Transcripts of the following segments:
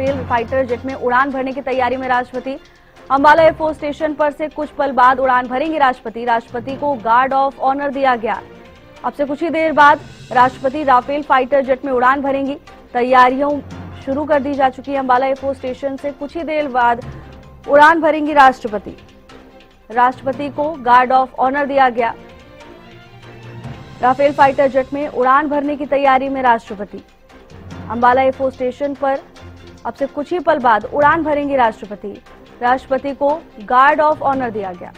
Rafale fighter jet में उड़ान भरने की तैयारी में राष्ट्रपति। अंबाला एयरफोर्स स्टेशन पर से कुछ पल बाद उड़ान भरेंगे राष्ट्रपति। राष्ट्रपति को गार्ड ऑफ ऑनर दिया गया। अब से कुछ ही देर बाद राष्ट्रपति राफेल फाइटर जेट में उड़ान भरेंगी। तैयारियों शुरू कर दी जा चुकी है। अंबाला एयरफोर्स स्टेशन से कुछ ही देर बाद उड़ान भरेंगी राष्ट्रपति। राष्ट्रपति को गार्ड ऑफ ऑनर दिया गया। राफेल फाइटर जेट में उड़ान भरने की तैयारी में राष्ट्रपति। अंबाला एयरफोर्स स्टेशन पर अब से कुछ ही पल बाद उड़ान भरेंगे राष्ट्रपति। राष्ट्रपति को गार्ड ऑफ ऑनर दिया गया।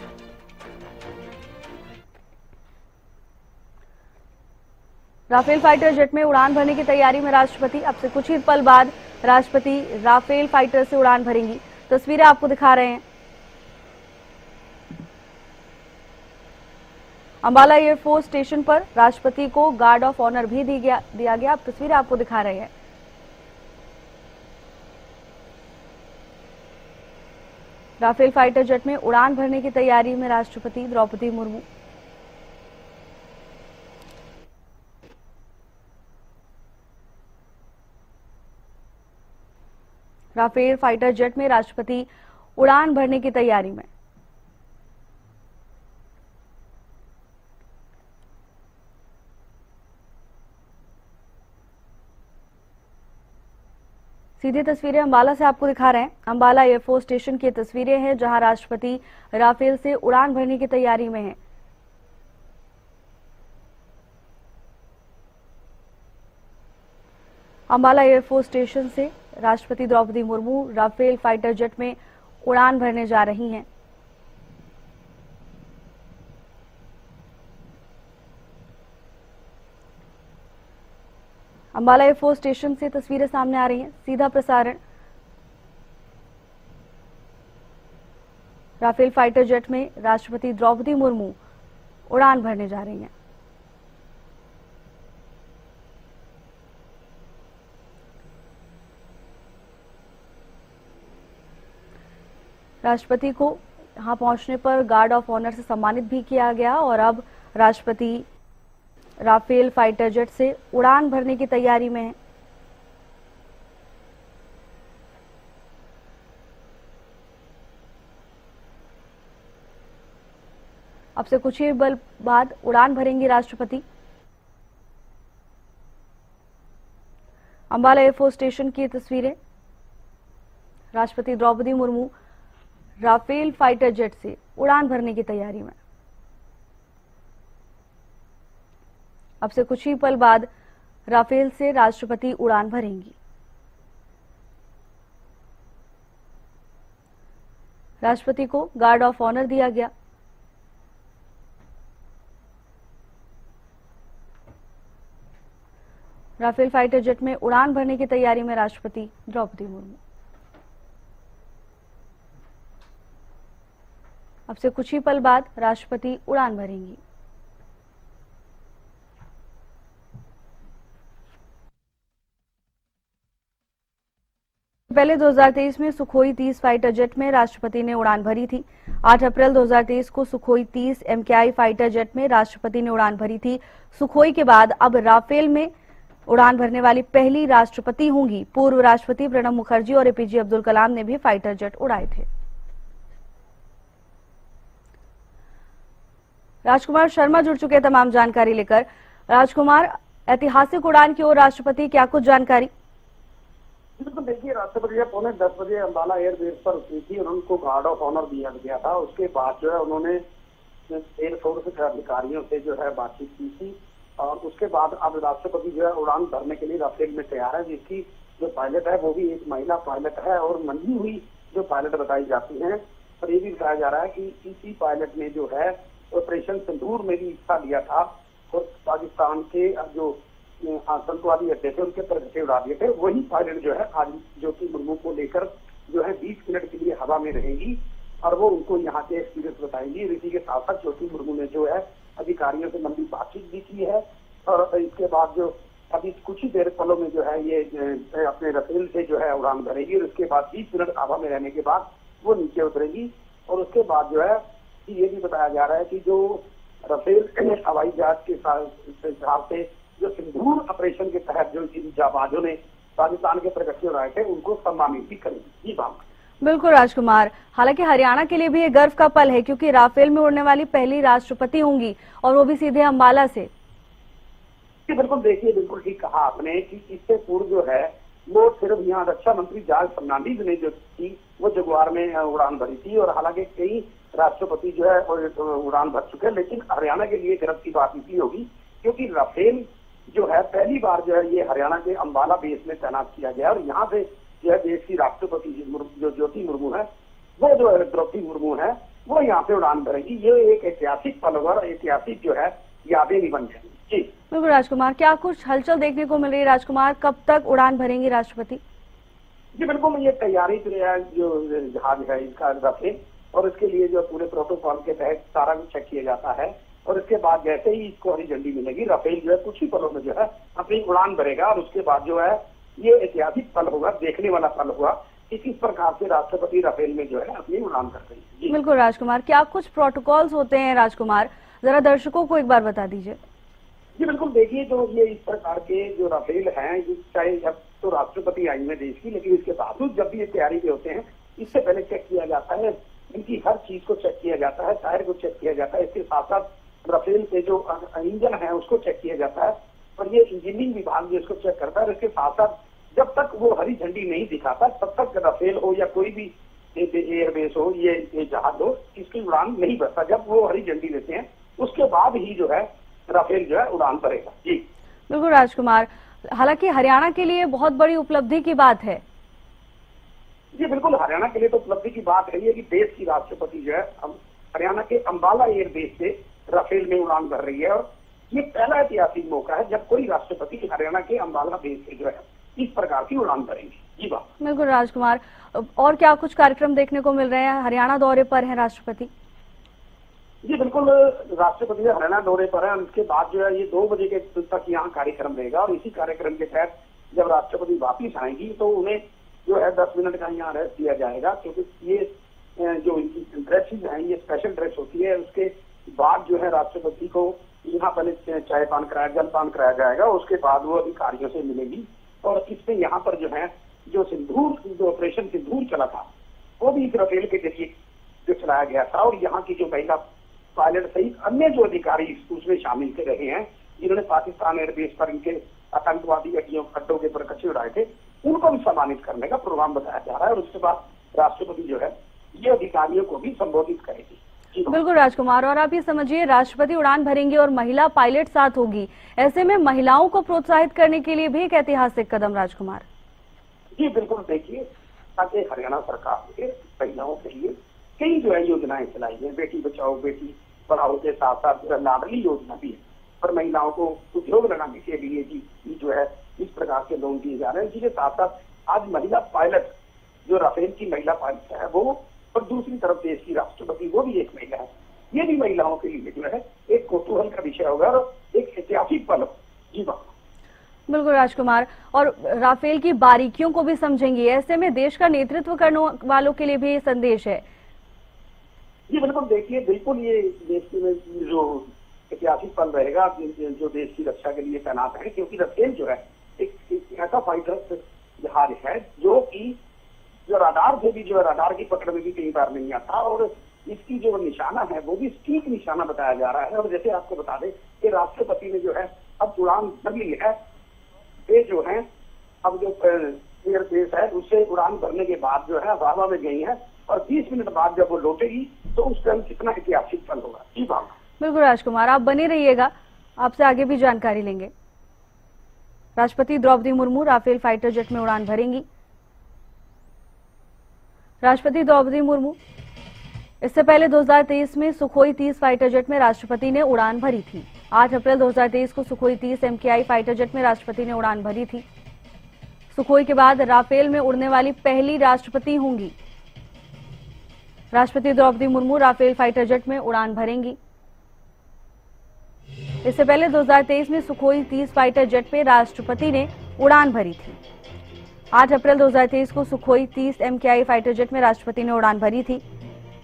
राफेल फाइटर जेट में उड़ान भरने की तैयारी में राष्ट्रपति। अब से कुछ ही पल बाद राष्ट्रपति राफेल फाइटर से उड़ान भरेंगी। तस्वीरें आपको दिखा रहे हैं। अंबाला एयरफोर्स स्टेशन पर राष्ट्रपति को गार्ड ऑफ ऑनर भी दिया गया। अब तस्वीरें आपको दिखा रहे हैं। राफेल फाइटर जेट में उड़ान भरने की तैयारी में राष्ट्रपति Droupadi Murmu. Rafale fighter jet में राष्ट्रपति उड़ान भरने की तैयारी में। सीधी तस्वीरें अंबाला से आपको दिखा रहे हैं। अंबाला एयरफोर्स स्टेशन की तस्वीरें हैं जहां राष्ट्रपति राफेल से उड़ान भरने की तैयारी में हैं। अंबाला एयरफोर्स स्टेशन से राष्ट्रपति Droupadi Murmu Rafale fighter jet में उड़ान भरने जा रही हैं। अंबाला एयरफोर्स स्टेशन से तस्वीरें सामने आ रही हैं। सीधा प्रसारण। राफेल फाइटर जेट में राष्ट्रपति द्रौपदी मुर्मू उड़ान भरने जा रही हैं। राष्ट्रपति को यहां पहुंचने पर गार्ड ऑफ ऑनर से सम्मानित भी किया गया और अब राष्ट्रपति राफेल फाइटर जेट से उड़ान भरने की तैयारी में है। अब से कुछ ही पल बाद उड़ान भरेंगी राष्ट्रपति। अंबाला एयरफोर्स स्टेशन की तस्वीरें। राष्ट्रपति Droupadi Murmu Rafale fighter jet से उड़ान भरने की तैयारी में। अब से कुछ ही पल बाद राफेल से राष्ट्रपति उड़ान भरेंगी। राष्ट्रपति को गार्ड ऑफ ऑनर दिया गया। राफेल फाइटर जेट में उड़ान भरने की तैयारी में राष्ट्रपति द्रौपदी मुर्मू। अब से कुछ ही पल बाद राष्ट्रपति उड़ान भरेंगी। पहले 2023 में सुखोई 30 फाइटर जेट में राष्ट्रपति ने उड़ान भरी थी। 8 अप्रैल 2023 को सुखोई 30 MKI फाइटर जेट में राष्ट्रपति ने उड़ान भरी थी। सुखोई के बाद अब राफेल में उड़ान भरने वाली पहली राष्ट्रपति होंगी। पूर्व राष्ट्रपति प्रणब मुखर्जी और APJ अब्दुल कलाम ने भी फाइटर जेट उड़ाए थे। राजकुमार शर्मा जुड़ चुके हैं तमाम जानकारी लेकर। राजकुमार, ऐतिहासिक उड़ान की ओर राष्ट्रपति, क्या कुछ जानकारी? बिल्कुल, देखिए, राष्ट्रपति जब 9:45 बजे अंबाला एयरबेस पर उतरी थी और उनको गार्ड ऑफ ऑनर दिया गया था। उसके बाद जो है उन्होंने एयरफोर्स के अधिकारियों से जो है बातचीत की थी और उसके बाद अब राष्ट्रपति जो है उड़ान भरने के लिए राफेल में तैयार है, जिसकी जो पायलट है वो भी एक महिला पायलट है और मंदी हुई जो पायलट बताई जाती है। और ये भी बताया जा रहा है कि इसी पायलट ने जो है ऑपरेशन सिंदूर में भी हिस्सा लिया था और पाकिस्तान के जो आतंकवादी अड्डे थे उनके पर उड़ा दिए थे। वही पायलट जो है आज ज्योति मुर्मू को लेकर जो है 20 मिनट के लिए हवा में रहेंगी और वो उनको यहाँ के एक्सपीरियंस बताएंगी। इसी के साथ साथ ज्योति मुर्मू ने जो है अधिकारियों से लंबी बातचीत भी की है और इसके बाद जो अभी कुछ ही देर पलों में जो है ये अपने राफेल से जो है उड़ान भरेगी और उसके बाद 20 मिनट हवा में रहने के बाद वो नीचे उतरेगी। और उसके बाद जो है ये भी बताया जा रहा है कि जो राफेल हवाई जहाज के हिसाब से जो सिंदूर ऑपरेशन के तहत जो जिन जाबाजों ने पाकिस्तान के प्रगति राय थे उनको सम्मानित भी करेंगी। जी बात बिल्कुल राजकुमार, हालांकि हरियाणा के लिए भी ये गर्व का पल है क्योंकि राफेल में उड़ने वाली पहली राष्ट्रपति होंगी और वो भी सीधे अंबाला से। बिल्कुल देखिए, बिल्कुल ठीक कहा आपने कि इससे पूर्व जो है वो सिर्फ यहाँ रक्षा मंत्री जॉर्ज फर्नांडीज ने जो थी वो जगुआर में उड़ान भरी थी और हालांकि कई राष्ट्रपति जो है उड़ान भर चुके हैं, लेकिन हरियाणा के लिए गर्व की बात इसलिए होगी क्योंकि राफेल जो है पहली बार जो है ये हरियाणा के अंबाला बेस में तैनात किया गया और यहाँ से जो है देश की राष्ट्रपति जो ज्योति मुर्मू है वो जो है द्रौपदी मुर्मू है वो यहाँ पे उड़ान भरेगी। ये एक ऐतिहासिक पल होगा, ऐतिहासिक जो है यादें भी बन जाएंगी। जी बिल्कुल राजकुमार, क्या कुछ हलचल देखने को मिल रही है राजकुमार, कब तक उड़ान भरेंगे राष्ट्रपति? जी बिल्कुल, ये तैयारी जो जहाज है इसका राफेल और इसके लिए जो पूरे प्रोटोकॉल के तहत सारा कुछ चेक किया जाता है और इसके बाद जैसे ही इसको हरी झंडी मिलेगी राफेल जो है कुछ ही पलों में जो है अपनी उड़ान भरेगा और उसके बाद जो है ये ऐतिहासिक पल होगा, देखने वाला पल होगा कि किस प्रकार से राष्ट्रपति राफेल में जो है अपनी उड़ान कर रही है। बिल्कुल राजकुमार, क्या कुछ प्रोटोकॉल्स होते हैं राजकुमार, जरा दर्शकों को एक बार बता दीजिए। जी बिल्कुल देखिए, जो ये इस प्रकार के जो राफेल हैं चाहे अब तो राष्ट्रपति आई है देश की, लेकिन इसके बावजूद जब भी ये तैयारी पे होते हैं इससे पहले चेक किया जाता है, इनकी हर चीज को चेक किया जाता है, टायर को चेक किया जाता है, इसके साथ साथ राफेल के जो इंजन है उसको चेक किया जाता है और ये इंजीनियरिंग विभाग जो इसको चेक करता है। इसके साथ साथ जब तक वो हरी झंडी नहीं दिखाता तब तक राफेल हो या कोई भी एयरबेस हो ये जहाज हो इसकी उड़ान नहीं भरता। जब वो हरी झंडी देते हैं उसके बाद ही जो है राफेल जो है उड़ान भरेगा। जी बिल्कुल राजकुमार, हालांकि हरियाणा के लिए बहुत बड़ी उपलब्धि की बात है। जी बिल्कुल, हरियाणा के लिए तो उपलब्धि की बात है ये कि देश की राष्ट्रपति जो है हरियाणा के अंबाला एयरबेस से राफेल में उड़ान भर रही है और ये पहला ऐतिहासिक मौका है जब कोई राष्ट्रपति हरियाणा के अंबाला बेस से जो है इस प्रकार की उड़ान भरेंगे। जी बात बिल्कुल राजकुमार, और क्या कुछ कार्यक्रम देखने को मिल रहे हैं? हरियाणा दौरे पर है राष्ट्रपति। जी बिल्कुल, राष्ट्रपति हरियाणा दौरे पर है, उसके बाद जो है ये 2 बजे के तक यहाँ कार्यक्रम रहेगा और इसी कार्यक्रम के तहत जब राष्ट्रपति वापिस आएंगी तो उन्हें जो है 10 मिनट का यहाँ रेस्ट दिया जाएगा क्योंकि ये जो इनकी ड्रेसेज है ये स्पेशल ड्रेस होती है। उसके बाद जो है राष्ट्रपति को यहाँ पहले चाय पान कराया जलपान कराया जाएगा, उसके बाद वो अधिकारियों से मिलेगी और इसमें यहाँ पर जो है जो ऑपरेशन सिंदूर चला था वो भी इस राफेल के जरिए जो चलाया गया था और यहाँ की जो महिला पायलट सहित अन्य जो अधिकारी उसमें शामिल थे रहे हैं जिन्होंने पाकिस्तान एयरबेस पर इनके आतंकवादी अड्डों के पर कच्चे उड़ाए थे उनको भी सम्मानित करने का प्रोग्राम बताया जा रहा है और उसके बाद राष्ट्रपति जो है ये अधिकारियों को भी संबोधित करेगी। बिल्कुल राजकुमार, और आप ये समझिए राष्ट्रपति उड़ान भरेंगे और महिला पायलट साथ होगी, ऐसे में महिलाओं को प्रोत्साहित करने के लिए भी एक ऐतिहासिक कदम राजकुमार। जी बिल्कुल देखिए, ताकि हरियाणा सरकार ने महिलाओं के लिए कई जो है योजनाएं चलाई है, बेटी बचाओ बेटी पढ़ाओ के साथ साथ लाडली योजना भी है और महिलाओं को उद्योग लगाने के लिए जी जो है इस प्रकार के लोन दिए जा रहे हैं। जिसके साथ साथ आज महिला पायलट जो राफेल की महिला पायलट है वो और दूसरी तरफ देश की राष्ट्रपति वो भी एक महिला है। ये भी महिलाओं के लिए जो है एक कौतूहल का विषय होगा और एक ऐतिहासिक पल होगा। जी बात बिल्कुल राजकुमार, और राफेल की बारीकियों को भी समझेंगे, ऐसे में देश का नेतृत्व करने वालों के लिए भी संदेश है। जी बिल्कुल देखिए, बिल्कुल ये देश के जो ऐतिहासिक पल रहेगा जो देश की रक्षा के लिए तैनात है क्योंकि राफेल जो है एक ऐसा फाइटर जहाज है जो कि जो रडार से भी जो है रडार की पकड़ में भी कई बार नहीं आता और इसकी जो निशाना है वो भी सटीक निशाना बताया जा रहा है। और जैसे आपको बता दें कि राष्ट्रपति ने जो है अब उड़ान भर ली है, ये जो है अब जो एयरबेस है उससे उड़ान भरने के बाद जो है हवा में गई है और 20 मिनट बाद जब वो लौटेगी तो उस टाइम कितना ऐतिहासिक पल होगा। जी भावना बिल्कुल राजकुमार, आप बने रहिएगा, आपसे आगे भी जानकारी लेंगे। राष्ट्रपति Droupadi Murmu Rafale fighter jet में उड़ान भरेंगी। राष्ट्रपति द्रौपदी मुर्मू इससे पहले 2023 में सुखोई 30 फाइटर जेट में राष्ट्रपति ने उड़ान भरी थी। 8 अप्रैल 2023 को सुखोई 30 MKI फाइटर जेट में राष्ट्रपति ने उड़ान भरी थी। सुखोई के बाद राफेल में उड़ने वाली पहली राष्ट्रपति होंगी। राष्ट्रपति Droupadi Murmu Rafale fighter jet में उड़ान भरेंगी। इससे पहले 2023 में सुखोई 30 फाइटर जेट पे राष्ट्रपति ने उड़ान भरी थी। 8 अप्रैल 2023 को सुखोई 30 MKI फाइटर जेट में राष्ट्रपति ने उड़ान भरी थी।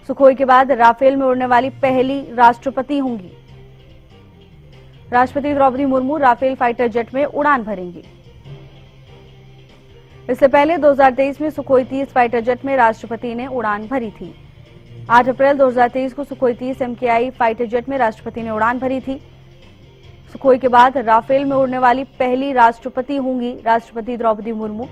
सुखोई के बाद राफेल में उड़ने वाली पहली राष्ट्रपति होंगी। राष्ट्रपति Droupadi Murmu Rafale fighter jet में उड़ान भरेंगी। इससे पहले 2023 में सुखोई 30 फाइटर जेट में राष्ट्रपति ने उड़ान भरी थी। 8 अप्रैल 2023 को सुखोई 30 MKI फाइटर जेट में राष्ट्रपति ने उड़ान भरी थी। सुखोई के बाद राफेल में उड़ने वाली पहली राष्ट्रपति होंगी राष्ट्रपति द्रौपदी मुर्मू।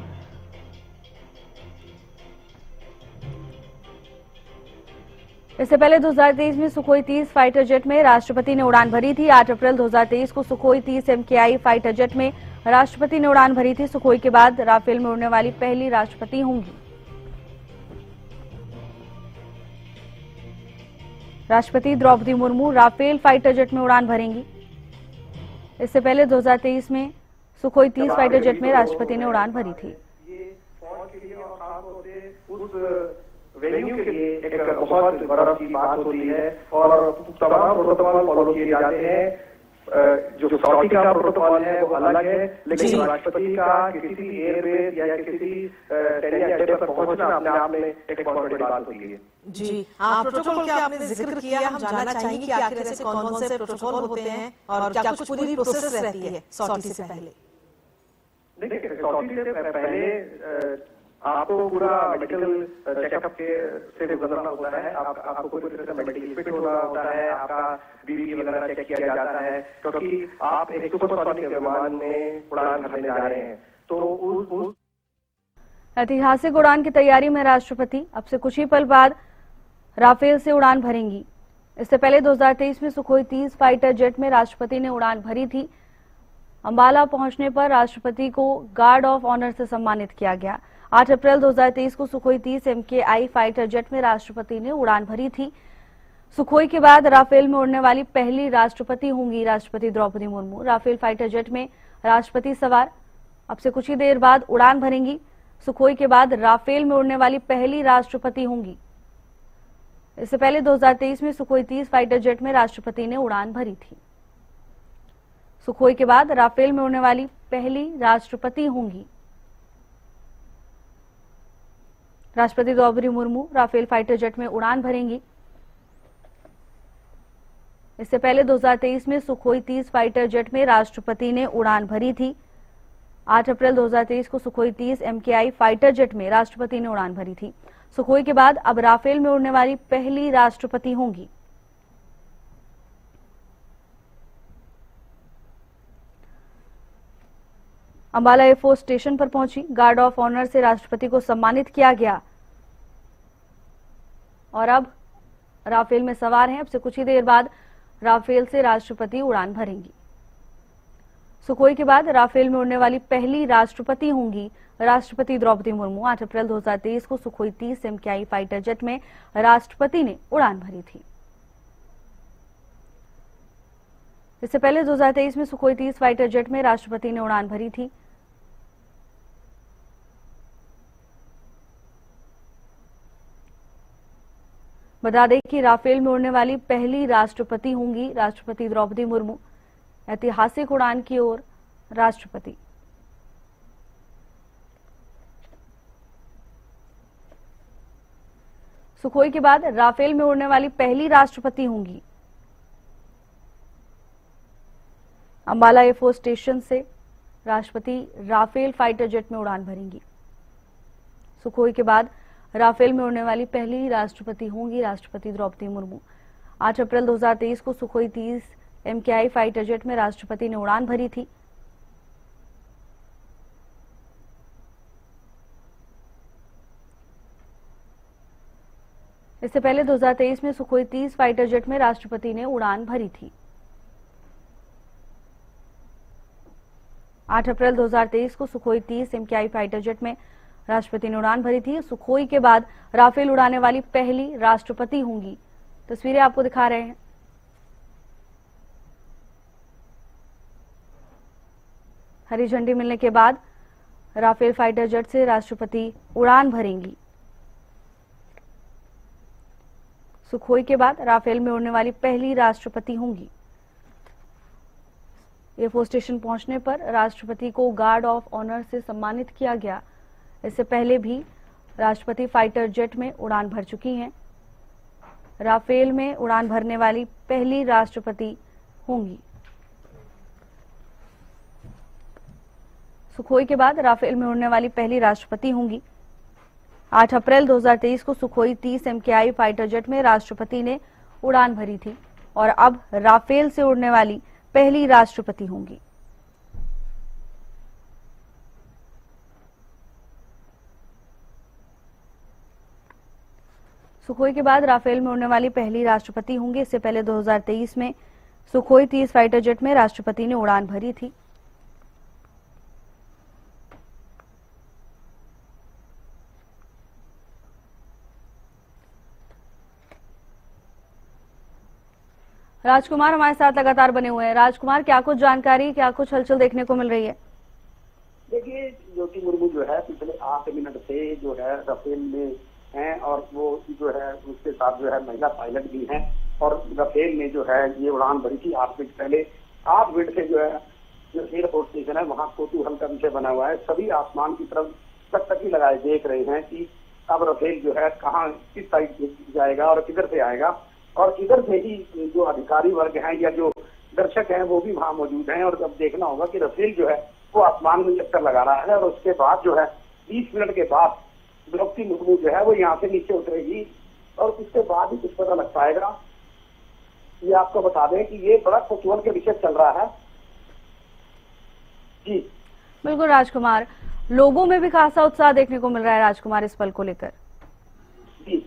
इससे पहले 2023 में सुखोई 30 फाइटर जेट में राष्ट्रपति ने उड़ान भरी थी। 8 अप्रैल 2023 को सुखोई 30 MKI फाइटर जेट में राष्ट्रपति ने उड़ान भरी थी। सुखोई के बाद राफेल में उड़ने वाली पहली राष्ट्रपति होंगी। राष्ट्रपति Droupadi Murmu Rafale fighter jet में उड़ान भरेंगी। इससे पहले 2023 में सुखोई 30 फाइटर जेट में राष्ट्रपति ने उड़ान भरी थी। वेन्यू के लिए एक बहुत गौरव की बात होती है और तमाम प्रोटोकॉल फॉलो किए जाते हैं। जो सॉरी का प्रोटोकॉल है वो अलग है, लेकिन राष्ट्रपति का किसी भी एयरबेस या किसी ट्रेनिंग अड्डे पर पहुंचना अपने आप में एक बहुत बड़ी बात होती है। जी, प्रोटोकॉल का आपने जिक्र किया, हम जानना चाहेंगे कि आखिर ऐसे कौन-कौन से प्रोटोकॉल होते हैं और क्या कुछ पूरी प्रोसेस रहती है सॉर्टी से पहले? देखिए, सॉर्टी से पहले आपको पूरा मेडिकल चेकअप से गुजरना होता है। आपको पूरी तरह से मेडिकल फिट होना होता है, आपका बीपी वगैरह चेक किया जाता है, क्योंकि आप एक सुपरसोनिक विमान में उड़ान भरने जा रहे हैं। तो उस ऐतिहासिक उड़ान की तैयारी में राष्ट्रपति अब से कुछ ही पल बाद राफेल से उड़ान भरेंगी। इससे पहले 2023 में सुखोई 30 फाइटर जेट में राष्ट्रपति ने उड़ान भरी थी। अंबाला पहुंचने पर राष्ट्रपति को गार्ड ऑफ ऑनर से सम्मानित किया गया। 8 अप्रैल 2023 को सुखोई 30 MKI फाइटर जेट में राष्ट्रपति ने उड़ान भरी थी। सुखोई के बाद राफेल में उड़ने वाली पहली राष्ट्रपति होंगी राष्ट्रपति Droupadi Murmu. Rafale fighter jet में राष्ट्रपति सवार अब से कुछ ही देर बाद उड़ान भरेंगी। सुखोई के बाद राफेल में उड़ने वाली पहली राष्ट्रपति होंगी। इससे पहले 2023 में सुखोई 30 फाइटर जेट में राष्ट्रपति ने उड़ान भरी थी। सुखोई के बाद राफेल में उड़ने वाली पहली राष्ट्रपति होंगी राष्ट्रपति Droupadi Murmu. Rafale fighter jet में उड़ान भरेंगी। इससे पहले 2023 में सुखोई 30 फाइटर जेट में राष्ट्रपति ने उड़ान भरी थी। 8 अप्रैल 2023 को सुखोई 30 MKI फाइटर जेट में राष्ट्रपति ने उड़ान भरी थी। सुखोई के बाद अब राफेल में उड़ने वाली पहली राष्ट्रपति होंगी। अंबाला एयरफोर्स स्टेशन पर पहुंची, गार्ड ऑफ ऑनर से राष्ट्रपति को सम्मानित किया गया और अब राफेल में सवार हैं। अब से कुछ ही देर बाद राफेल से राष्ट्रपति उड़ान भरेंगी। सुखोई के बाद राफेल में उड़ने वाली पहली राष्ट्रपति होंगी राष्ट्रपति द्रौपदी मुर्मू। 8 अप्रैल 2023 को सुखोई 30 MKI फाइटर जेट में राष्ट्रपति ने उड़ान भरी थी। इससे पहले 2023 में सुखोई 30 फाइटर जेट में राष्ट्रपति ने उड़ान भरी थी। बता दें कि राफेल में उड़ने वाली पहली राष्ट्रपति होंगी राष्ट्रपति द्रौपदी मुर्मू। ऐतिहासिक उड़ान की ओर राष्ट्रपति। सुखोई के बाद राफेल में उड़ने वाली पहली राष्ट्रपति होंगी। अंबाला एयरफोर्स स्टेशन से राष्ट्रपति राफेल फाइटर जेट में उड़ान भरेंगी। सुखोई के बाद राफेल में उड़ने वाली पहली राष्ट्रपति होंगी राष्ट्रपति द्रौपदी मुर्मू। 8 अप्रैल 2023 को सुखोई 30 MKI फाइटर जेट में राष्ट्रपति ने उड़ान भरी थी। इससे पहले 2023 में सुखोई 30 फाइटर जेट में राष्ट्रपति ने उड़ान भरी थी। 8 अप्रैल 2023 को सुखोई 30 MKI फाइटर जेट में राष्ट्रपति ने उड़ान भरी थी। सुखोई के बाद राफेल उड़ाने वाली पहली राष्ट्रपति होंगी। तस्वीरें आपको दिखा रहे हैं। हरी झंडी मिलने के बाद राफेल फाइटर जेट से राष्ट्रपति उड़ान भरेंगी। सुखोई के बाद राफेल में उड़ने वाली पहली राष्ट्रपति होंगी। एयरफोर्स स्टेशन पहुंचने पर राष्ट्रपति को गार्ड ऑफ ऑनर से सम्मानित किया गया। इससे पहले भी राष्ट्रपति फाइटर जेट में उड़ान भर चुकी हैं। राफेल में उड़ान भरने वाली पहली राष्ट्रपति होंगी। सुखोई के बाद राफेल में उड़ने वाली पहली राष्ट्रपति होंगी। 8 अप्रैल 2023 को सुखोई 30 MKI फाइटर जेट में राष्ट्रपति ने उड़ान भरी थी और अब राफेल से उड़ने वाली पहली राष्ट्रपति होंगी। सुखोई के बाद राफेल में उड़ने वाली पहली राष्ट्रपति होंगी। इससे पहले 2023 में सुखोई 30 फाइटर जेट में राष्ट्रपति ने उड़ान भरी थी। राजकुमार हमारे साथ लगातार बने हुए हैं। राजकुमार, क्या कुछ जानकारी, क्या कुछ हलचल देखने को मिल रही है? देखिए, ज्योति मुर्मू जो है पिछले 8 मिनट से जो है राफेल में हैं और वो जो है उसके साथ जो है महिला पायलट भी हैं और राफेल में जो है ये उड़ान भरी थी 8 मिनट पहले। 8 मिनट से जो है जो एयरपोर्ट स्टेशन है वहाँ कौतूहल का विषय बना हुआ है। सभी आसमान की तरफ टकटकी लगाए देख रहे हैं कि अब राफेल जो है कहाँ किस साइड जाएगा और किधर से आएगा, और इधर से ही जो अधिकारी वर्ग हैं या जो दर्शक हैं वो भी वहाँ मौजूद हैं। और अब देखना होगा कि राफेल जो है वो आसमान में चक्कर लगा रहा है और उसके बाद जो है 20 मिनट के बाद द्रौपदी मुर्मू जो है वो यहाँ से नीचे उतरेगी और उसके बाद ही कुछ पता लग पाएगा। ये आपको बता दें कि ये बड़ा कौतूहल के विषय चल रहा है। जी बिल्कुल राजकुमार, लोगों में भी खासा उत्साह देखने को मिल रहा है राजकुमार इस पल को लेकर। जी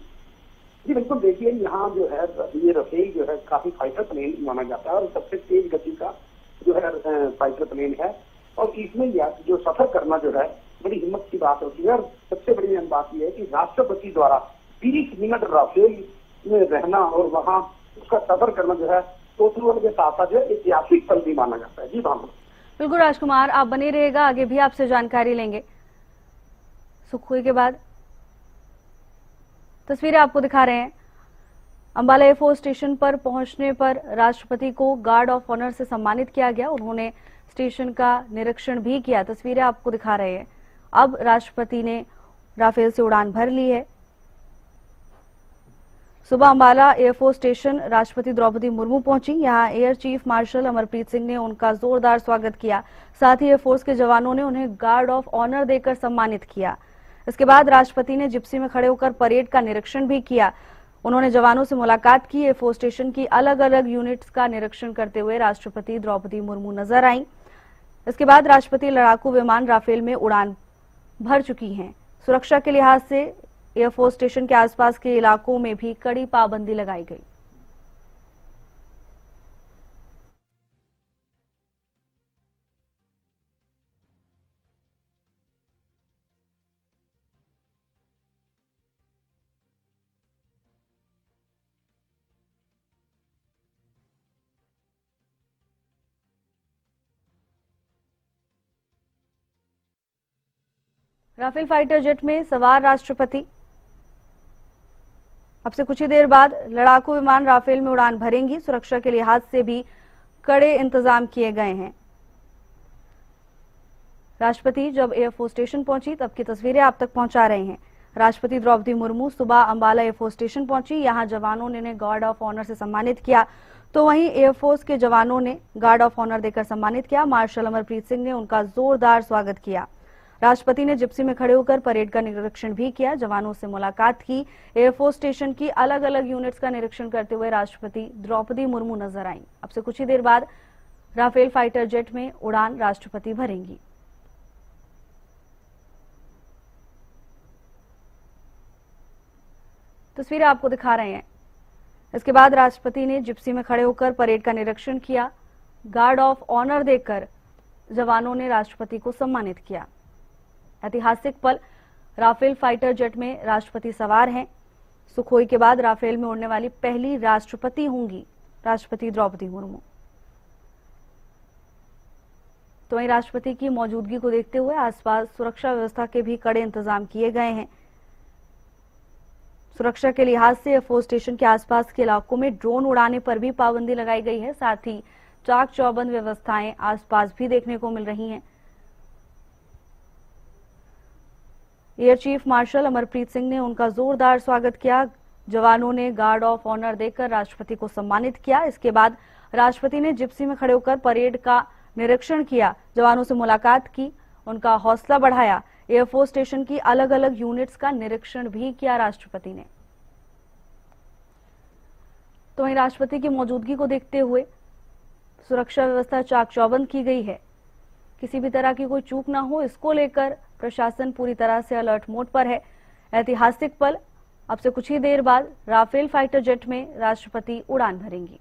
जी बिल्कुल, देखिए यहाँ जो है ये राफेल जो है काफी फाइटर प्लेन माना जाता है और सबसे तेज गति का जो है फाइटर प्लेन है और इसमें जो सफर करना जो है बड़ी हिम्मत की बात होती है। और सबसे बड़ी बात यह है कि राष्ट्रपति द्वारा 20 मिनट राफेल में रहना और वहाँ उसका सफर करना जो है कौतूहल के साथ जो ऐतिहासिक पल भी माना जाता है। जी भावना। बिल्कुल राजकुमार, आप बने रहेगा, आगे भी आपसे जानकारी लेंगे। सुखोई के बाद तस्वीरें आपको दिखा रहे हैं। अंबाला एयरफोर्स स्टेशन पर पहुंचने पर राष्ट्रपति को गार्ड ऑफ ऑनर से सम्मानित किया गया। उन्होंने स्टेशन का निरीक्षण भी किया। तस्वीरें आपको दिखा रहे हैं। अब राष्ट्रपति ने राफेल से उड़ान भर ली है। सुबह अंबाला एयरफोर्स स्टेशन राष्ट्रपति द्रौपदी मुर्मू पहुंची। यहां air chief marshal Amarpreet Singh ने उनका जोरदार स्वागत किया। साथ ही एयरफोर्स के जवानों ने उन्हें गार्ड ऑफ ऑनर देकर सम्मानित किया। इसके बाद राष्ट्रपति ने जिप्सी में खड़े होकर परेड का निरीक्षण भी किया। उन्होंने जवानों से मुलाकात की। एयरफोर्स स्टेशन की अलग अलग यूनिट्स का निरीक्षण करते हुए राष्ट्रपति द्रौपदी मुर्मू नजर आईं। इसके बाद राष्ट्रपति लड़ाकू विमान राफेल में उड़ान भर चुकी हैं। सुरक्षा के लिहाज से एयरफोर्स स्टेशन के आसपास के इलाकों में भी कड़ी पाबंदी लगाई गई। राफेल फाइटर जेट में सवार राष्ट्रपति अब से कुछ ही देर बाद लड़ाकू विमान राफेल में उड़ान भरेंगी। सुरक्षा के लिहाज से भी कड़े इंतजाम किए गए हैं। राष्ट्रपति जब एयरफोर्स स्टेशन पहुंची तब की तस्वीरें आप तक पहुंचा रहे हैं। राष्ट्रपति द्रौपदी मुर्मू सुबह अंबाला एयरफोर्स स्टेशन पहुंची। यहां जवानों ने उन्हें गार्ड ऑफ ऑनर से सम्मानित किया, तो वहीं एयरफोर्स के जवानों ने गार्ड ऑफ ऑनर देकर सम्मानित किया। मार्शल अमरप्रीत सिंह ने उनका जोरदार स्वागत किया। राष्ट्रपति ने जिप्सी में खड़े होकर परेड का निरीक्षण भी किया, जवानों से मुलाकात की। एयरफोर्स स्टेशन की अलग अलग यूनिट्स का निरीक्षण करते हुए राष्ट्रपति द्रौपदी मुर्मू नजर आईं। अब से कुछ ही देर बाद राफेल फाइटर जेट में उड़ान राष्ट्रपति भरेंगी। तस्वीरें आपको दिखा रहे हैं। इसके बाद राष्ट्रपति ने जिप्सी में खड़े होकर परेड का निरीक्षण किया। गार्ड ऑफ ऑनर देकर जवानों ने राष्ट्रपति को सम्मानित किया। ऐतिहासिक पल, राफेल फाइटर जेट में राष्ट्रपति सवार हैं। सुखोई के बाद राफेल में उड़ने वाली पहली राष्ट्रपति होंगी राष्ट्रपति द्रौपदी मुर्मू। तो वहीं राष्ट्रपति की मौजूदगी को देखते हुए आसपास सुरक्षा व्यवस्था के भी कड़े इंतजाम किए गए हैं। सुरक्षा के लिहाज से एयरफोर्स स्टेशन के आसपास के इलाकों में ड्रोन उड़ाने पर भी पाबंदी लगाई गई है। साथ ही चाक चौबंद व्यवस्थाएं आसपास भी देखने को मिल रही हैं। Air chief marshal Amarpreet Singh ने उनका जोरदार स्वागत किया। जवानों ने गार्ड ऑफ ऑनर देकर राष्ट्रपति को सम्मानित किया। इसके बाद राष्ट्रपति ने जिप्सी में खड़े होकर परेड का निरीक्षण किया, जवानों से मुलाकात की उनका हौसला बढ़ाया। एयरफोर्स स्टेशन की अलग अलग यूनिट्स का निरीक्षण भी किया राष्ट्रपति ने। तो वहीं राष्ट्रपति की मौजूदगी को देखते हुए सुरक्षा व्यवस्था चाक चौबंद की गई है। किसी भी तरह की कोई चूक ना हो, इसको लेकर प्रशासन पूरी तरह से अलर्ट मोड पर है। ऐतिहासिक पल, अब से कुछ ही देर बाद राफेल फाइटर जेट में राष्ट्रपति उड़ान भरेंगी।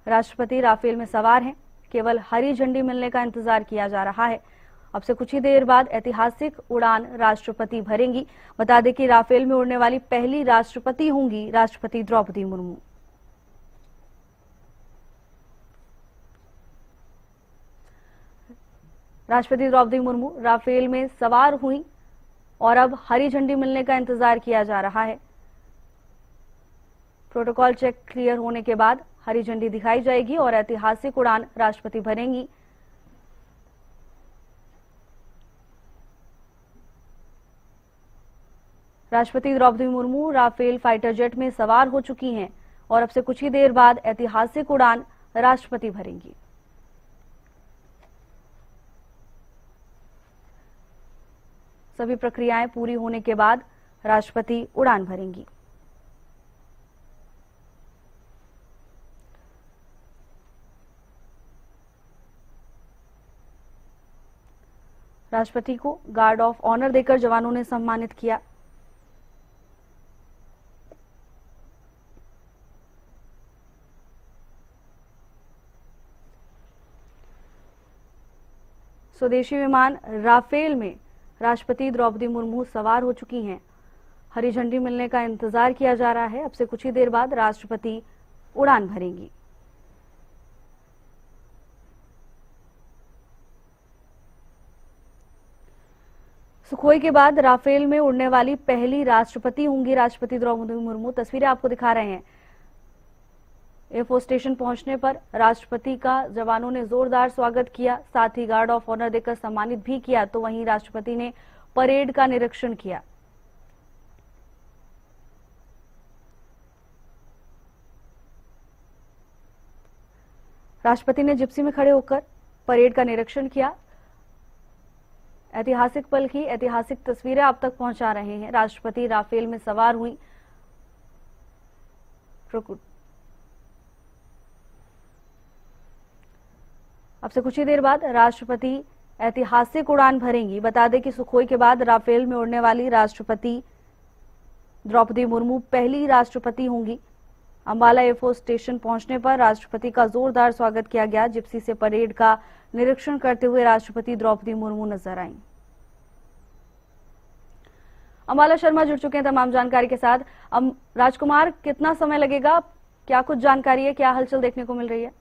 राष्ट्रपति राफेल में सवार हैं, केवल हरी झंडी मिलने का इंतजार किया जा रहा है। अब से कुछ ही देर बाद ऐतिहासिक उड़ान राष्ट्रपति भरेंगी। बता दें कि राफेल में उड़ने वाली पहली राष्ट्रपति होंगी राष्ट्रपति द्रौपदी मुर्मू। राष्ट्रपति द्रौपदी मुर्मू राफेल में सवार हुई और अब हरी झंडी मिलने का इंतजार किया जा रहा है। प्रोटोकॉल चेक क्लियर होने के बाद हरी झंडी दिखाई जाएगी और ऐतिहासिक उड़ान राष्ट्रपति भरेंगी। राष्ट्रपति Droupadi Murmu Rafale fighter jet में सवार हो चुकी हैं और अब से कुछ ही देर बाद ऐतिहासिक उड़ान राष्ट्रपति भरेंगी। सभी प्रक्रियाएं पूरी होने के बाद राष्ट्रपति उड़ान भरेंगी। राष्ट्रपति को गार्ड ऑफ ऑनर देकर जवानों ने सम्मानित किया। स्वदेशी विमान राफेल में राष्ट्रपति द्रौपदी मुर्मू सवार हो चुकी हैं। हरी झंडी मिलने का इंतजार किया जा रहा है। अब से कुछ ही देर बाद राष्ट्रपति उड़ान भरेंगी। सुखोई के बाद राफेल में उड़ने वाली पहली राष्ट्रपति होंगी राष्ट्रपति द्रौपदी मुर्मू। तस्वीरें आपको दिखा रहे हैं। एयरफोर्स स्टेशन पहुंचने पर राष्ट्रपति का जवानों ने जोरदार स्वागत किया, साथ ही गार्ड ऑफ ऑनर देकर सम्मानित भी किया। तो वहीं राष्ट्रपति ने परेड का निरीक्षण किया। राष्ट्रपति ने जिप्सी में खड़े होकर परेड का निरीक्षण किया। ऐतिहासिक पल की ऐतिहासिक तस्वीरें आप तक पहुंचा रहे हैं। राष्ट्रपति राफेल में सवार हुई। अब से कुछ ही देर बाद राष्ट्रपति ऐतिहासिक उड़ान भरेंगी। बता दें कि सुखोई के बाद राफेल में उड़ने वाली राष्ट्रपति द्रौपदी मुर्मू पहली राष्ट्रपति होंगी। अंबाला एयरफोर्स स्टेशन पहुंचने पर राष्ट्रपति का जोरदार स्वागत किया गया। जिप्सी से परेड का निरीक्षण करते हुए राष्ट्रपति द्रौपदी मुर्मू नजर आईं। अंबाला शर्मा जुड़ चुके हैं तमाम जानकारी के साथ। राजकुमार, कितना समय लगेगा, क्या कुछ जानकारी है, क्या हलचल देखने को मिल रही है?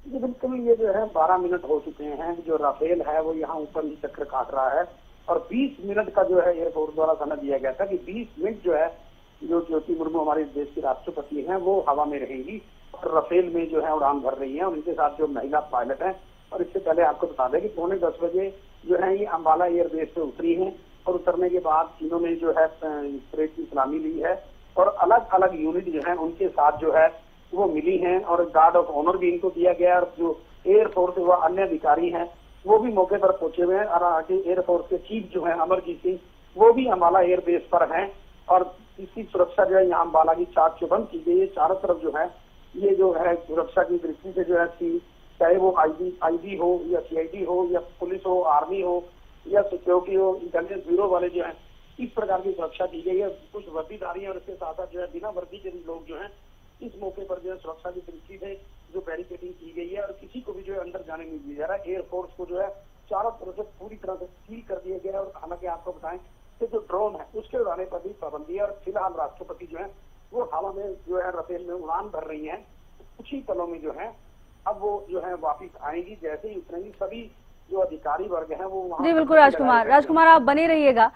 जी बिल्कुल, ये जो है 12 मिनट हो चुके हैं। जो राफेल है वो यहाँ ऊपर ही चक्कर काट रहा है और 20 मिनट का जो है एयरफोर्स द्वारा समय दिया गया था कि 20 मिनट जो है जो द्रौपदी मुर्मू हमारे देश की राष्ट्रपति हैं वो हवा में रहेंगी और राफेल में जो है उड़ान भर रही हैं। उनके साथ जो महिला पायलट हैं। और इससे पहले आपको बता दें कि 9:45 बजे जो है ये अंबाला एयरबेस पे उतरी हैं और उतरने के बाद इन्होंने जो है परेड की सलामी ली है और अलग अलग यूनिट जो है उनके साथ जो है वो मिली हैं और गार्ड ऑफ ऑनर भी इनको दिया गया। और जो एयरफोर्स व अन्य अधिकारी हैं वो भी मौके पर पहुंचे हुए हैं और आगे एयरफोर्स के चीफ जो है अमरजीत सिंह वो भी अंबाला एयरबेस पर हैं और इसकी सुरक्षा जो है यहाँ अंबाला की चाक चौबंद की गई है। चारों तरफ जो है ये जो है सुरक्षा की दृष्टि से जो है चाहे वो आईबी हो या सीआईडी हो या पुलिस हो, आर्मी हो या सिक्योरिटी हो, इंटेलिजेंस ब्यूरो वाले जो है इस प्रकार की सुरक्षा की गई है। कुछ वर्दीधारी और इसके साथ साथ जो है बिना वर्दी के लोग जो है इस मौके पर जो है सुरक्षा की दृष्टि से जो बैरिकेडिंग की गई है और किसी को भी जो है अंदर जाने नहीं दिया जा रहा है। एयरफोर्स को जो है चारों तरफ से पूरी तरह से सील कर दिया गया है। और हालांकि आपको बताएं कि जो ड्रोन है उसके उड़ाने पर भी पाबंदी है और फिलहाल राष्ट्रपति जो है वो हवा में जो है राफेल में उड़ान भर रही है। कुछ ही पलों में जो है अब वो जो है वापिस आएंगी। जैसे ही उतरेंगी सभी जो अधिकारी वर्ग है वो जी बिल्कुल राजकुमार आप बने रहिएगा।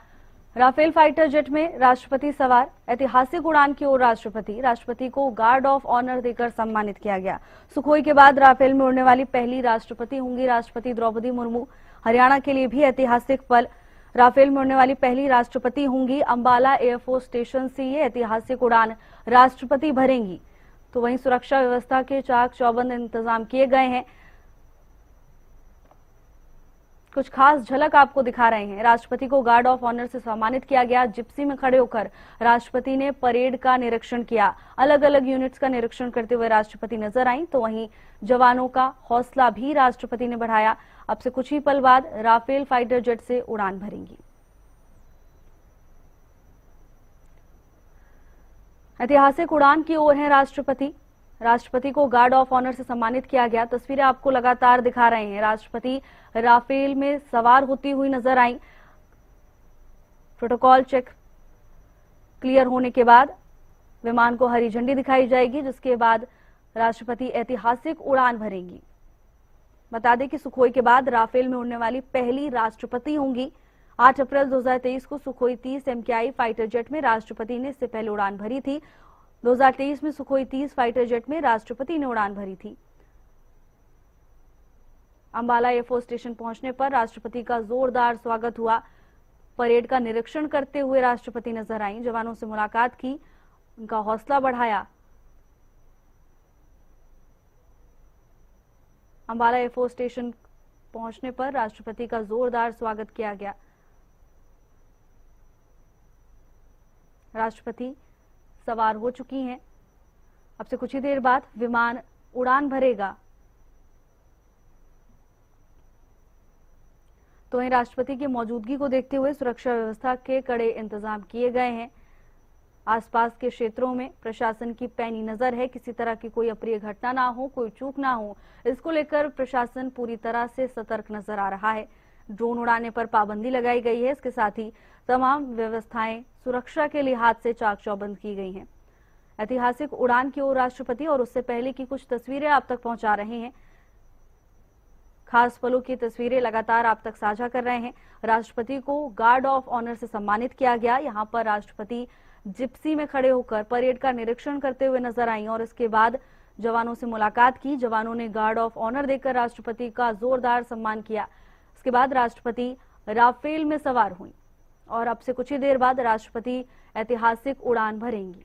राफेल फाइटर जेट में राष्ट्रपति सवार, ऐतिहासिक उड़ान की ओर राष्ट्रपति को गार्ड ऑफ ऑनर देकर सम्मानित किया गया। सुखोई के बाद राफेल में उड़ने वाली पहली राष्ट्रपति होंगी राष्ट्रपति द्रौपदी मुर्मू। हरियाणा के लिए भी ऐतिहासिक पल, राफेल में उड़ने वाली पहली राष्ट्रपति होंगी। अंबाला एयरफोर्स स्टेशन से ये ऐतिहासिक उड़ान राष्ट्रपति भरेंगी। तो वहीं सुरक्षा व्यवस्था के चाक चौबंद इंतजाम किए गए हैं। कुछ खास झलक आपको दिखा रहे हैं। राष्ट्रपति को गार्ड ऑफ ऑनर से सम्मानित किया गया। जिप्सी में खड़े होकर राष्ट्रपति ने परेड का निरीक्षण किया। अलग अलग यूनिट्स का निरीक्षण करते हुए राष्ट्रपति नजर आई। तो वहीं जवानों का हौसला भी राष्ट्रपति ने बढ़ाया। अब से कुछ ही पल बाद राफेल फाइटर जेट से उड़ान भरेंगी। ऐतिहासिक उड़ान की ओर है राष्ट्रपति। राष्ट्रपति को गार्ड ऑफ ऑनर से सम्मानित किया गया। तस्वीरें आपको लगातार दिखा रहे हैं। राष्ट्रपति राफेल में सवार होती हुई नजर आई। प्रोटोकॉल चेक क्लियर होने के बाद विमान को हरी झंडी दिखाई जाएगी, जिसके बाद राष्ट्रपति ऐतिहासिक उड़ान भरेंगी। बता दें कि सुखोई के बाद राफेल में उड़ने वाली पहली राष्ट्रपति होंगी। 8 अप्रैल 2023 को सुखोई 30 MKI फाइटर जेट में राष्ट्रपति ने इससे पहले उड़ान भरी थी। 2023 में सुखोई 30 फाइटर जेट में राष्ट्रपति ने उड़ान भरी थी। अंबाला एयरफोर्स स्टेशन पहुंचने पर राष्ट्रपति का जोरदार स्वागत हुआ। परेड का निरीक्षण करते हुए राष्ट्रपति नजर आई। जवानों से मुलाकात की, उनका हौसला बढ़ाया। अंबाला एयरफोर्स स्टेशन पहुंचने पर राष्ट्रपति का जोरदार स्वागत किया गया। राष्ट्रपति सवार हो चुकी हैं। अब से कुछ ही देर बाद विमान उड़ान भरेगा। तो वहीं राष्ट्रपति की मौजूदगी को देखते हुए सुरक्षा व्यवस्था के कड़े इंतजाम किए गए हैं। आसपास के क्षेत्रों में प्रशासन की पैनी नजर है। किसी तरह की कोई अप्रिय घटना ना हो, कोई चूक ना हो, इसको लेकर प्रशासन पूरी तरह से सतर्क नजर आ रहा है। ड्रोन उड़ाने पर पाबंदी लगाई गई है। इसके साथ ही तमाम व्यवस्थाएं सुरक्षा के लिहाज से चाक चौबंद की गई हैं। ऐतिहासिक उड़ान की ओर राष्ट्रपति और उससे पहले की कुछ तस्वीरें आप तक पहुंचा रहे हैं। खास पलों की तस्वीरें लगातार आप तक साझा कर रहे हैं। राष्ट्रपति को गार्ड ऑफ ऑनर से सम्मानित किया गया। यहां पर राष्ट्रपति जिप्सी में खड़े होकर परेड का निरीक्षण करते हुए नजर आई और इसके बाद जवानों से मुलाकात की। जवानों ने गार्ड ऑफ ऑनर देकर राष्ट्रपति का जोरदार सम्मान किया। इसके बाद राष्ट्रपति राफेल में सवार हुई और अब से कुछ ही देर बाद राष्ट्रपति ऐतिहासिक उड़ान भरेंगी।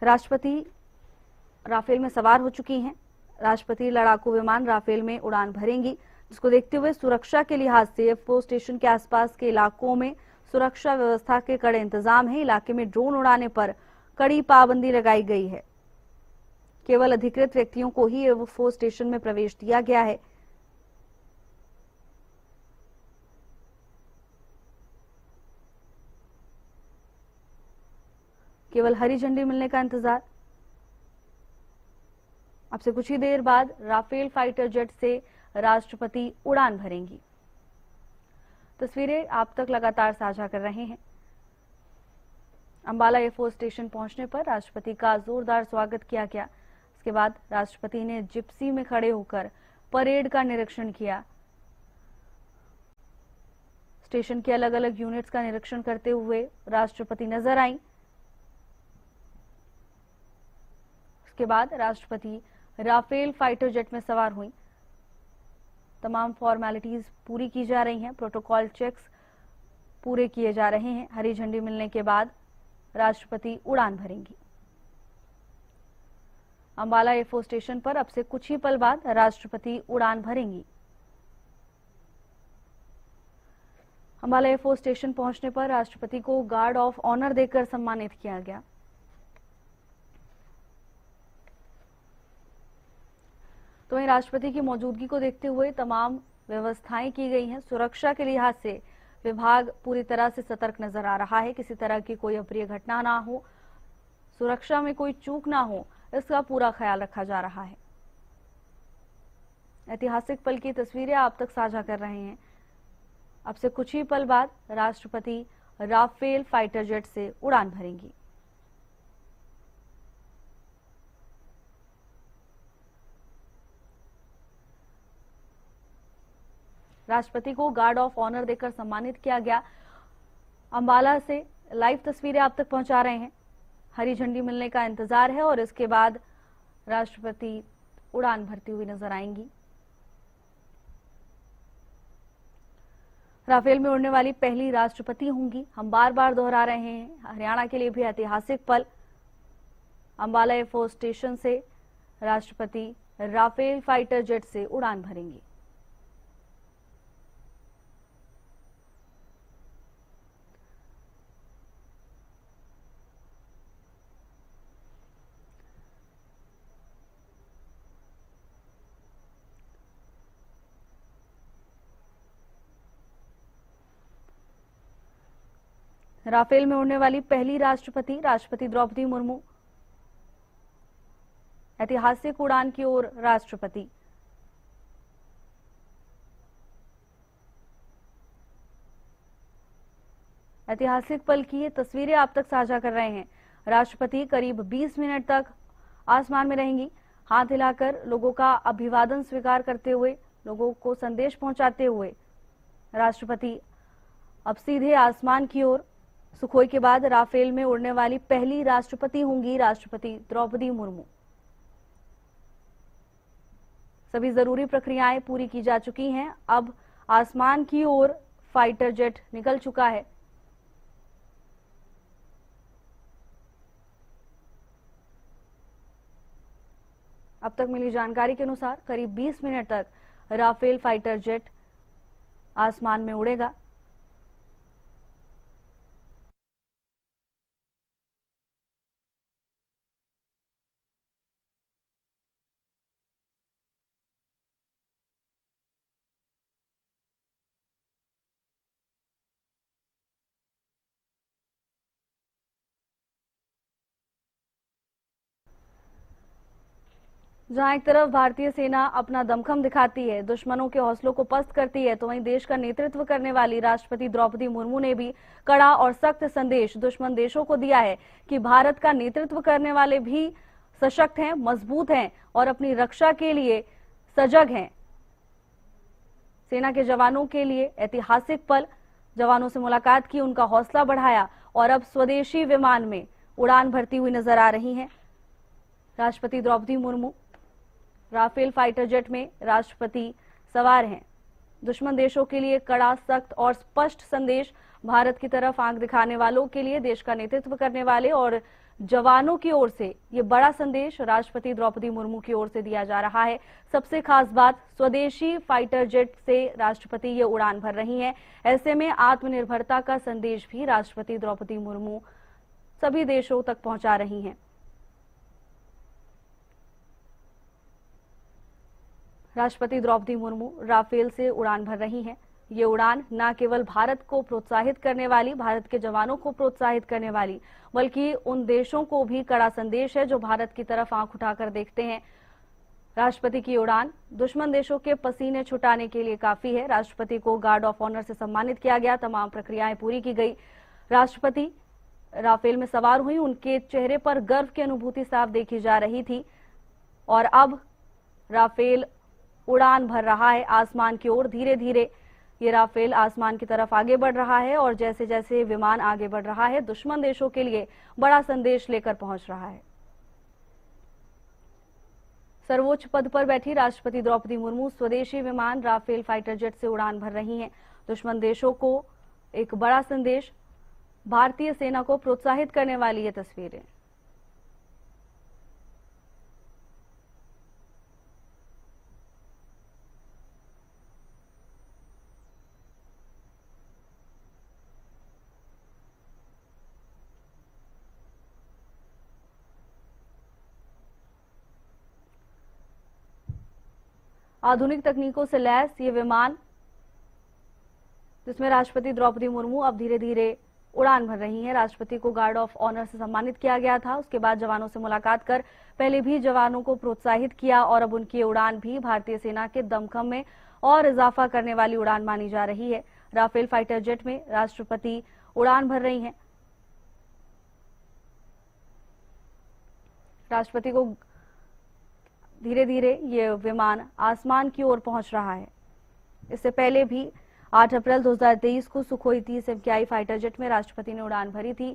राष्ट्रपति राफेल में सवार हो चुकी हैं। राष्ट्रपति लड़ाकू विमान राफेल में उड़ान भरेंगी, जिसको देखते हुए सुरक्षा के लिहाज से एयरफोर्स स्टेशन के आसपास के इलाकों में सुरक्षा व्यवस्था के कड़े इंतजाम है। इलाके में ड्रोन उड़ाने पर कड़ी पाबंदी लगाई गई है। केवल अधिकृत व्यक्तियों को ही एयरफोर्स स्टेशन में प्रवेश दिया गया है। केवल हरी झंडी मिलने का इंतजार। अब से कुछ ही देर बाद राफेल फाइटर जेट से राष्ट्रपति उड़ान भरेंगी। तस्वीरें आप तक लगातार साझा कर रहे हैं। अंबाला एयरफोर्स स्टेशन पहुंचने पर राष्ट्रपति का जोरदार स्वागत किया गया। इसके बाद राष्ट्रपति ने जिप्सी में खड़े होकर परेड का निरीक्षण किया। स्टेशन के अलग अलग यूनिट्स का निरीक्षण करते हुए राष्ट्रपति नजर आई। इसके बाद राष्ट्रपति राफेल फाइटर जेट में सवार हुई। तमाम फॉर्मेलिटीज पूरी की जा रही हैं। प्रोटोकॉल चेक्स पूरे किए जा रहे हैं। हरी झंडी मिलने के बाद राष्ट्रपति उड़ान भरेंगी। अंबाला एयरफोर्स स्टेशन पर अब से कुछ ही पल बाद राष्ट्रपति उड़ान भरेंगी। अंबाला एयरफोर्स स्टेशन पहुंचने पर राष्ट्रपति को गार्ड ऑफ ऑनर देकर सम्मानित किया गया। तो वहीं राष्ट्रपति की मौजूदगी को देखते हुए तमाम व्यवस्थाएं की गई हैं। सुरक्षा के लिहाज से विभाग पूरी तरह से सतर्क नजर आ रहा है। किसी तरह की कोई अप्रिय घटना ना हो, सुरक्षा में कोई चूक ना हो, इसका पूरा ख्याल रखा जा रहा है। ऐतिहासिक पल की तस्वीरें आप तक साझा कर रहे हैं। अब से कुछ ही पल बाद राष्ट्रपति राफेल फाइटर जेट से उड़ान भरेंगी। राष्ट्रपति को गार्ड ऑफ ऑनर देकर सम्मानित किया गया। अंबाला से लाइव तस्वीरें आप तक पहुंचा रहे हैं। हरी झंडी मिलने का इंतजार है और इसके बाद राष्ट्रपति उड़ान भरती हुई नजर आएंगी। राफेल में उड़ने वाली पहली राष्ट्रपति होंगी। हम बार बार दोहरा रहे हैं, हरियाणा के लिए भी ऐतिहासिक पल। अंबाला एयरफोर्स स्टेशन से राष्ट्रपति राफेल फाइटर जेट से उड़ान भरेंगी। राफेल में उड़ने वाली पहली राष्ट्रपति राष्ट्रपति द्रौपदी मुर्मू। ऐतिहासिक उड़ान की ओर राष्ट्रपति। ऐतिहासिक पल की ये तस्वीरें आप तक साझा कर रहे हैं। राष्ट्रपति करीब 20 मिनट तक आसमान में रहेंगी, हाथ हिलाकर लोगों का अभिवादन स्वीकार करते हुए, लोगों को संदेश पहुंचाते हुए राष्ट्रपति अब सीधे आसमान की ओर। सुखोई के बाद राफेल में उड़ने वाली पहली राष्ट्रपति होंगी राष्ट्रपति द्रौपदी मुर्मू। सभी जरूरी प्रक्रियाएं पूरी की जा चुकी हैं। अब आसमान की ओर फाइटर जेट निकल चुका है। अब तक मिली जानकारी के अनुसार करीब 20 मिनट तक राफेल फाइटर जेट आसमान में उड़ेगा। जहां एक तरफ भारतीय सेना अपना दमखम दिखाती है, दुश्मनों के हौसलों को पस्त करती है, तो वहीं देश का नेतृत्व करने वाली राष्ट्रपति द्रौपदी मुर्मू ने भी कड़ा और सख्त संदेश दुश्मन देशों को दिया है कि भारत का नेतृत्व करने वाले भी सशक्त हैं, मजबूत हैं और अपनी रक्षा के लिए सजग हैं। सेना के जवानों के लिए ऐतिहासिक पल। जवानों से मुलाकात की, उनका हौसला बढ़ाया और अब स्वदेशी विमान में उड़ान भरती हुई नजर आ रही हैं राष्ट्रपति Droupadi Murmu. Rafale fighter jet में राष्ट्रपति सवार हैं। दुश्मन देशों के लिए कड़ा, सख्त और स्पष्ट संदेश। भारत की तरफ आंख दिखाने वालों के लिए, देश का नेतृत्व करने वाले और जवानों की ओर से ये बड़ा संदेश राष्ट्रपति द्रौपदी मुर्मू की ओर से दिया जा रहा है। सबसे खास बात, स्वदेशी फाइटर जेट से राष्ट्रपति ये उड़ान भर रही हैं। ऐसे में आत्मनिर्भरता का संदेश भी राष्ट्रपति द्रौपदी मुर्मू सभी देशों तक पहुंचा रही हैं। राष्ट्रपति द्रौपदी मुर्मू राफेल से उड़ान भर रही हैं। ये उड़ान न केवल भारत को प्रोत्साहित करने वाली, भारत के जवानों को प्रोत्साहित करने वाली, बल्कि उन देशों को भी कड़ा संदेश है जो भारत की तरफ आंख उठाकर देखते हैं। राष्ट्रपति की उड़ान दुश्मन देशों के पसीने छुटाने के लिए काफी है। राष्ट्रपति को गार्ड ऑफ ऑनर से सम्मानित किया गया, तमाम प्रक्रियाएं पूरी की गई। राष्ट्रपति राफेल में सवार हुई, उनके चेहरे पर गर्व की अनुभूति साफ देखी जा रही थी और अब राफेल उड़ान भर रहा है आसमान की ओर। धीरे धीरे ये राफेल आसमान की तरफ आगे बढ़ रहा है और जैसे जैसे विमान आगे बढ़ रहा है, दुश्मन देशों के लिए बड़ा संदेश लेकर पहुंच रहा है। सर्वोच्च पद पर बैठी राष्ट्रपति द्रौपदी मुर्मू स्वदेशी विमान राफेल फाइटर जेट से उड़ान भर रही हैं। दुश्मन देशों को एक बड़ा संदेश, भारतीय सेना को प्रोत्साहित करने वाली ये तस्वीरें। आधुनिक तकनीकों से लैस ये विमान, जिसमें राष्ट्रपति द्रौपदी मुर्मू अब धीरे धीरे उड़ान भर रही हैं। राष्ट्रपति को गार्ड ऑफ ऑनर से सम्मानित किया गया था, उसके बाद जवानों से मुलाकात कर पहले भी जवानों को प्रोत्साहित किया और अब उनकी उड़ान भी भारतीय सेना के दमखम में और इजाफा करने वाली उड़ान मानी जा रही है। राफेल फाइटर जेट में राष्ट्रपति उड़ान भर रही हैं। राष्ट्रपति को धीरे धीरे ये विमान आसमान की ओर पहुंच रहा है। इससे पहले भी 8 अप्रैल 2023 को सुखोई 30 MKI फाइटर जेट में राष्ट्रपति ने उड़ान भरी थी।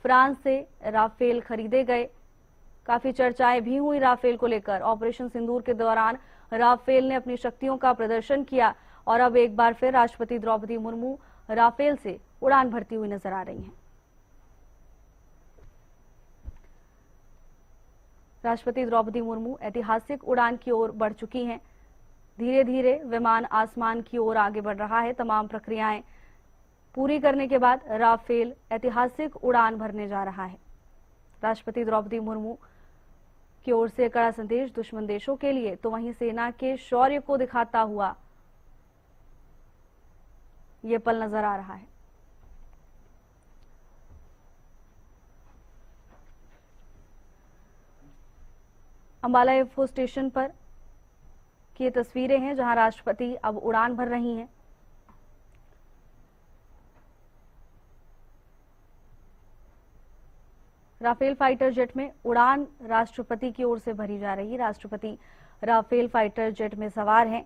फ्रांस से राफेल खरीदे गए, काफी चर्चाएं भी हुई राफेल को लेकर। ऑपरेशन सिंदूर के दौरान राफेल ने अपनी शक्तियों का प्रदर्शन किया और अब एक बार फिर राष्ट्रपति द्रौपदी मुर्मू राफेल से उड़ान भरती हुई नजर आ रही हैं। राष्ट्रपति द्रौपदी मुर्मू ऐतिहासिक उड़ान की ओर बढ़ चुकी हैं। धीरे धीरे विमान आसमान की ओर आगे बढ़ रहा है। तमाम प्रक्रियाएं पूरी करने के बाद राफेल ऐतिहासिक उड़ान भरने जा रहा है। राष्ट्रपति द्रौपदी मुर्मू की ओर से कड़ा संदेश दुश्मन देशों के लिए, तो वहीं सेना के शौर्य को दिखाता हुआ ये पल नजर आ रहा है। अंबाला एयरफोर्स स्टेशन पर की ये तस्वीरें हैं जहां राष्ट्रपति अब उड़ान भर रही हैं। राफेल फाइटर जेट में उड़ान राष्ट्रपति की ओर से भरी जा रही है। राष्ट्रपति राफेल फाइटर जेट में सवार हैं।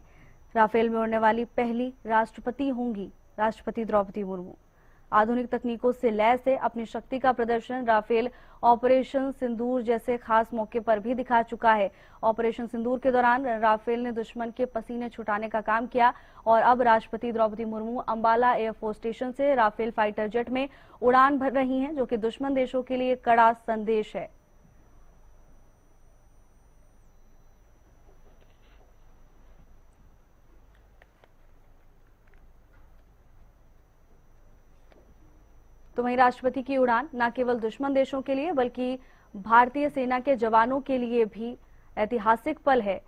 राफेल में उड़ने वाली पहली राष्ट्रपति होंगी राष्ट्रपति द्रौपदी मुर्मू। आधुनिक तकनीकों से लैस है। अपनी शक्ति का प्रदर्शन राफेल ऑपरेशन सिंदूर जैसे खास मौके पर भी दिखा चुका है। ऑपरेशन सिंदूर के दौरान राफेल ने दुश्मन के पसीने छुटाने का काम किया और अब राष्ट्रपति द्रौपदी मुर्मू अंबाला एयरफोर्स स्टेशन से राफेल फाइटर जेट में उड़ान भर रही हैं, जो कि दुश्मन देशों के लिए कड़ा संदेश है। तो वहीं राष्ट्रपति की उड़ान न केवल दुश्मन देशों के लिए बल्कि भारतीय सेना के जवानों के लिए भी ऐतिहासिक पल है।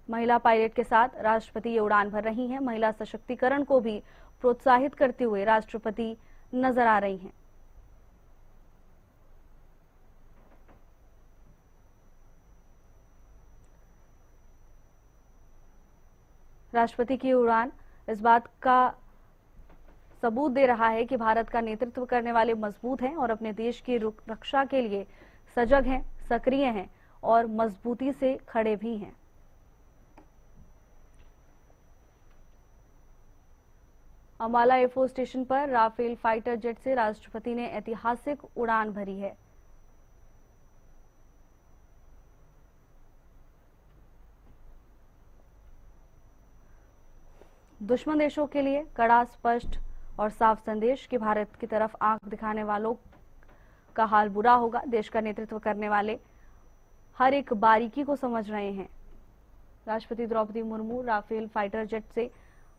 महिला पायलट के साथ राष्ट्रपति ये उड़ान भर रही हैं। महिला सशक्तिकरण को भी प्रोत्साहित करते हुए राष्ट्रपति नजर आ रही हैं। राष्ट्रपति की उड़ान इस बात का सबूत दे रहा है कि भारत का नेतृत्व करने वाले मजबूत हैं और अपने देश की रक्षा के लिए सजग हैं, सक्रिय हैं और मजबूती से खड़े भी हैं। अंबाला एयरफोर्स स्टेशन पर राफेल फाइटर जेट से राष्ट्रपति ने ऐतिहासिक उड़ान भरी है। दुश्मन देशों के लिए कड़ा, स्पष्ट और साफ संदेश कि भारत की तरफ आंख दिखाने वालों का हाल बुरा होगा। देश का नेतृत्व करने वाले हर एक बारीकी को समझ रहे हैं। राष्ट्रपति Droupadi Murmu Rafale fighter jet से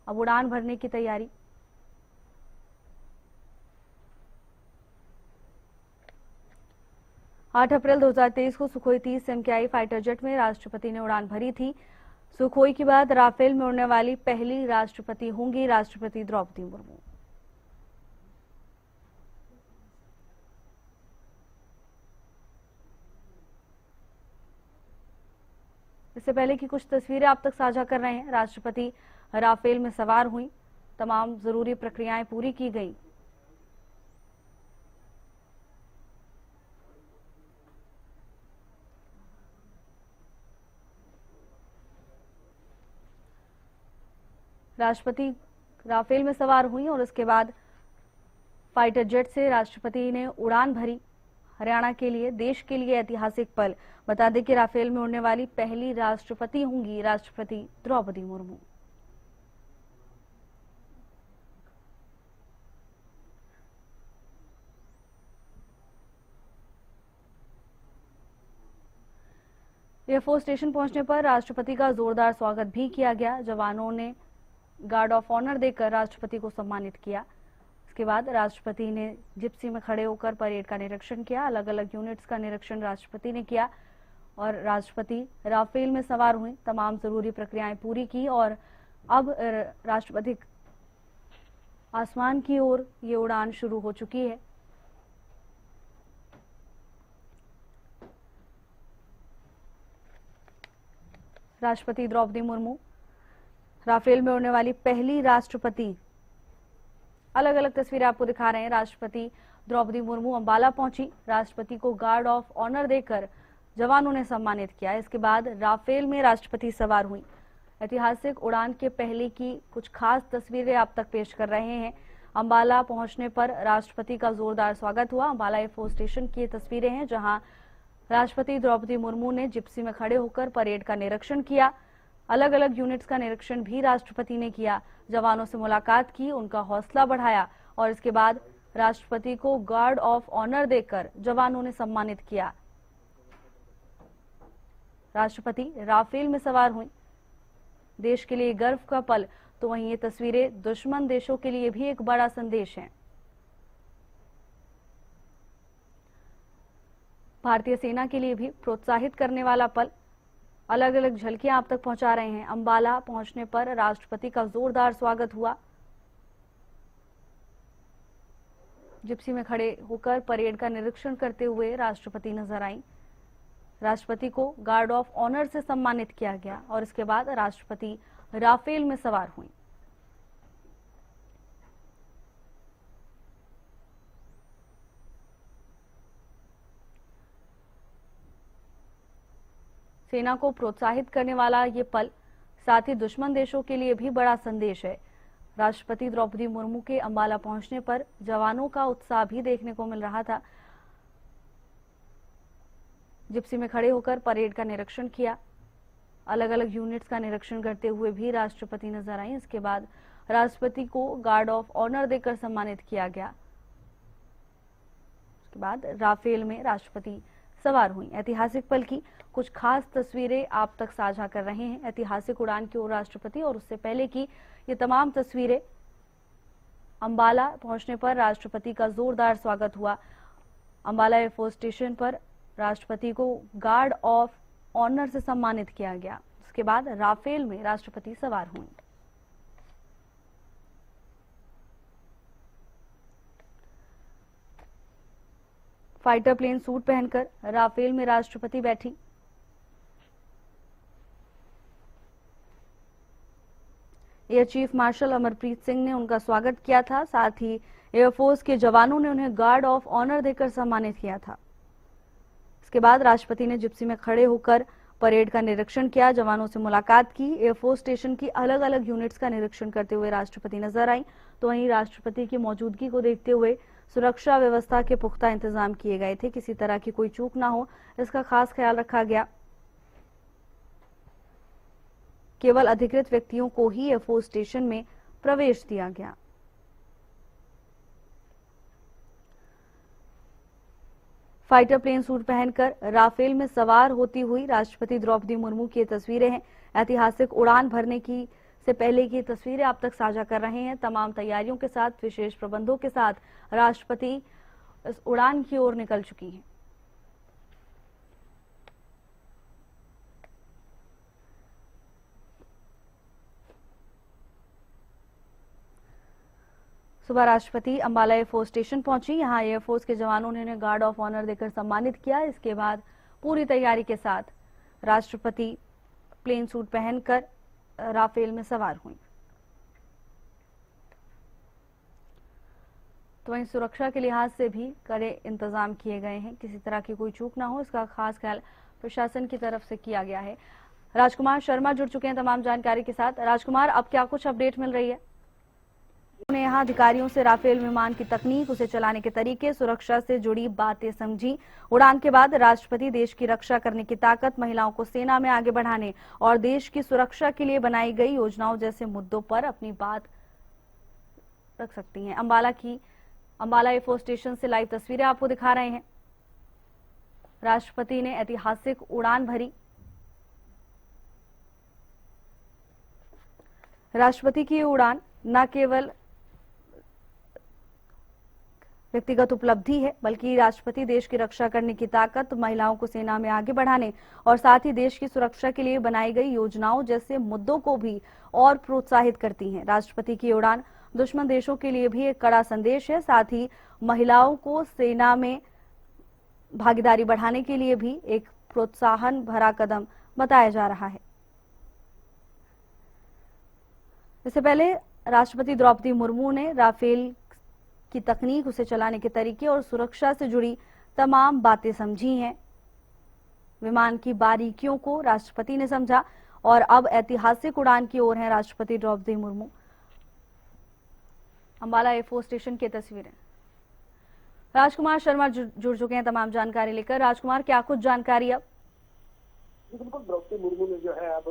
अब उड़ान भरने की तैयारी। आठ अप्रैल 2023 को सुखोई 30 MKI फाइटर जेट में राष्ट्रपति ने उड़ान भरी थी। सुखोई के बाद राफेल में उड़ने वाली पहली राष्ट्रपति होंगी राष्ट्रपति द्रौपदी मुर्मू। इससे पहले की कुछ तस्वीरें आप तक साझा कर रहे हैं। राष्ट्रपति राफेल में सवार हुई, तमाम जरूरी प्रक्रियाएं पूरी की गई। राष्ट्रपति राफेल में सवार हुई और उसके बाद फाइटर जेट से राष्ट्रपति ने उड़ान भरी। हरियाणा के लिए, देश के लिए ऐतिहासिक पल। बता दें कि राफेल में उड़ने वाली पहली राष्ट्रपति होंगी राष्ट्रपति द्रौपदी मुर्मू। एयरफोर्स स्टेशन पहुंचने पर राष्ट्रपति का जोरदार स्वागत भी किया गया। जवानों ने गार्ड ऑफ ऑनर देकर राष्ट्रपति को सम्मानित किया। इसके बाद राष्ट्रपति ने जिप्सी में खड़े होकर परेड का निरीक्षण किया। अलग अलग यूनिट्स का निरीक्षण राष्ट्रपति ने किया और राष्ट्रपति राफेल में सवार हुई, तमाम जरूरी प्रक्रियाएं पूरी की और अब राष्ट्रपति आसमान की ओर ये उड़ान शुरू हो चुकी है। राष्ट्रपति द्रौपदी मुर्मू राफेल में उड़ने वाली पहली राष्ट्रपति। अलग अलग तस्वीरें आपको दिखा रहे हैं। राष्ट्रपति द्रौपदी मुर्मू अंबाला पहुंची। राष्ट्रपति को गार्ड ऑफ ऑनर देकर जवानों ने सम्मानित किया। इसके बाद राफेल में राष्ट्रपति सवार हुई। ऐतिहासिक उड़ान के पहले की कुछ खास तस्वीरें आप तक पेश कर रहे हैं। अंबाला पहुंचने पर राष्ट्रपति का जोरदार स्वागत हुआ। अंबाला एयरफोर्स स्टेशन की तस्वीरें हैं जहां राष्ट्रपति द्रौपदी मुर्मू ने जिप्सी में खड़े होकर परेड का निरीक्षण किया। अलग अलग यूनिट्स का निरीक्षण भी राष्ट्रपति ने किया। जवानों से मुलाकात की, उनका हौसला बढ़ाया और इसके बाद राष्ट्रपति को गार्ड ऑफ ऑनर देकर जवानों ने सम्मानित किया। राष्ट्रपति राफेल में सवार हुई। देश के लिए गर्व का पल, तो वहीं ये तस्वीरें दुश्मन देशों के लिए भी एक बड़ा संदेश है। भारतीय सेना के लिए भी प्रोत्साहित करने वाला पल। अलग अलग झलकियां आप तक पहुंचा रहे हैं। अंबाला पहुंचने पर राष्ट्रपति का जोरदार स्वागत हुआ। जिप्सी में खड़े होकर परेड का निरीक्षण करते हुए राष्ट्रपति नजर आई। राष्ट्रपति को गार्ड ऑफ ऑनर से सम्मानित किया गया और इसके बाद राष्ट्रपति राफेल में सवार हुई। सेना को प्रोत्साहित करने वाला ये पल, साथ ही दुश्मन देशों के लिए भी बड़ा संदेश है। राष्ट्रपति द्रौपदी मुर्मू के अंबाला पहुंचने पर जवानों का उत्साह भी देखने को मिल रहा था। जिप्सी में खड़े होकर परेड का निरीक्षण किया। अलग अलग यूनिट्स का निरीक्षण करते हुए भी राष्ट्रपति नजर आई। इसके बाद राष्ट्रपति को गार्ड ऑफ ऑनर देकर सम्मानित किया गया। उसके बाद राफेल में राष्ट्रपति सवार हुई। ऐतिहासिक पल की कुछ खास तस्वीरें आप तक साझा कर रहे हैं। ऐतिहासिक उड़ान की ओर राष्ट्रपति और उससे पहले की ये तमाम तस्वीरें। अंबाला पहुंचने पर राष्ट्रपति का जोरदार स्वागत हुआ। अंबाला एयरफोर्स स्टेशन पर राष्ट्रपति को गार्ड ऑफ ऑनर से सम्मानित किया गया। उसके बाद राफेल में राष्ट्रपति सवार हुए। फाइटर प्लेन सूट पहनकर राफेल में राष्ट्रपति बैठी। Air chief marshal Amarpreet Singh ने उनका स्वागत किया था। साथ ही एयरफोर्स के जवानों ने उन्हें गार्ड ऑफ ऑनर देकर सम्मानित किया था। इसके बाद राष्ट्रपति ने जिप्सी में खड़े होकर परेड का निरीक्षण किया, जवानों से मुलाकात की। एयरफोर्स स्टेशन की अलग अलग यूनिट्स का निरीक्षण करते हुए राष्ट्रपति नजर आई। तो वहीं राष्ट्रपति की मौजूदगी को देखते हुए सुरक्षा व्यवस्था के पुख्ता इंतजाम किए गए थे। किसी तरह की कोई चूक ना हो, इसका खास ख्याल रखा गया। केवल अधिकृत व्यक्तियों को ही एयरफोर्स स्टेशन में प्रवेश दिया गया। फाइटर प्लेन सूट पहनकर राफेल में सवार होती हुई राष्ट्रपति द्रौपदी मुर्मू की तस्वीरें हैं। ऐतिहासिक उड़ान भरने की से पहले की तस्वीरें आप तक साझा कर रहे हैं। तमाम तैयारियों के साथ, विशेष प्रबंधों के साथ राष्ट्रपति इस उड़ान की ओर निकल चुकी हैं। सुबह राष्ट्रपति अंबाला एयरफोर्स स्टेशन पहुंची। यहां एयरफोर्स के जवानों ने उन्हें गार्ड ऑफ ऑनर देकर सम्मानित किया। इसके बाद पूरी तैयारी के साथ राष्ट्रपति प्लेन सूट पहनकर राफेल में सवार हुई। तो वहीं सुरक्षा के लिहाज से भी कड़े इंतजाम किए गए हैं। किसी तरह की कोई चूक ना हो, इसका खास ख्याल प्रशासन की तरफ से किया गया है। राजकुमार शर्मा जुड़ चुके हैं तमाम जानकारी के साथ। राजकुमार, अब क्या कुछ अपडेट मिल रही है? उन्होंने यहाँ अधिकारियों से राफेल विमान की तकनीक, उसे चलाने के तरीके, सुरक्षा से जुड़ी बातें समझी। उड़ान के बाद राष्ट्रपति देश की रक्षा करने की ताकत, महिलाओं को सेना में आगे बढ़ाने और देश की सुरक्षा के लिए बनाई गई योजनाओं जैसे मुद्दों पर अपनी बात रख सकती हैं। अंबाला एयरफोर्स स्टेशन से लाइव तस्वीरें आपको दिखा रहे हैं। राष्ट्रपति ने ऐतिहासिक उड़ान भरी। राष्ट्रपति की उड़ान न केवल व्यक्तिगत उपलब्धि है, बल्कि राष्ट्रपति देश की रक्षा करने की ताकत, महिलाओं को सेना में आगे बढ़ाने और साथ ही देश की सुरक्षा के लिए बनाई गई योजनाओं जैसे मुद्दों को भी और प्रोत्साहित करती हैं। राष्ट्रपति की उड़ान दुश्मन देशों के लिए भी एक कड़ा संदेश है। साथ ही महिलाओं को सेना में भागीदारी बढ़ाने के लिए भी एक प्रोत्साहन भरा कदम बताया जा रहा है। इससे पहले राष्ट्रपति द्रौपदी मुर्मू ने राफेल की तकनीक, उसे चलाने के तरीके और सुरक्षा से जुड़ी तमाम बातें समझी हैं। विमान की बारीकियों को राष्ट्रपति ने समझा और अब ऐतिहासिक उड़ान की ओर है राष्ट्रपति द्रौपदी मुर्मू। अंबाला एयरफोर्स स्टेशन की तस्वीरें। राजकुमार शर्मा जुड़ चुके हैं तमाम जानकारी लेकर। राजकुमार, क्या कुछ जानकारी अब? बिल्कुल, द्रौपदी मुर्मू ने जो है अब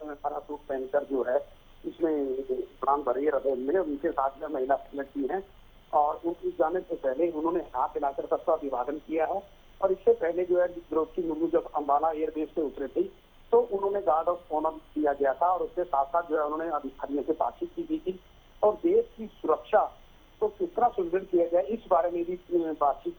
पैरासूट पहनकर जो है इसमें उड़ान भरी है राफेल में। उनके साथ में महिला पायलट भी हैं और उनकी जाने से पहले उन्होंने हाथ हिलाकर सबका अभिवादन किया है। और इससे पहले जो है द्रौपदी मुर्मू जब अंबाला एयरबेस से उतरे थे तो उन्होंने गार्ड ऑफ ऑनर दिया गया था और उसके साथ साथ जो है उन्होंने अधिकारियों से बातचीत की थी और देश की सुरक्षा को किस तरह सुदृढ़ किया जाए इस बारे में भी बातचीत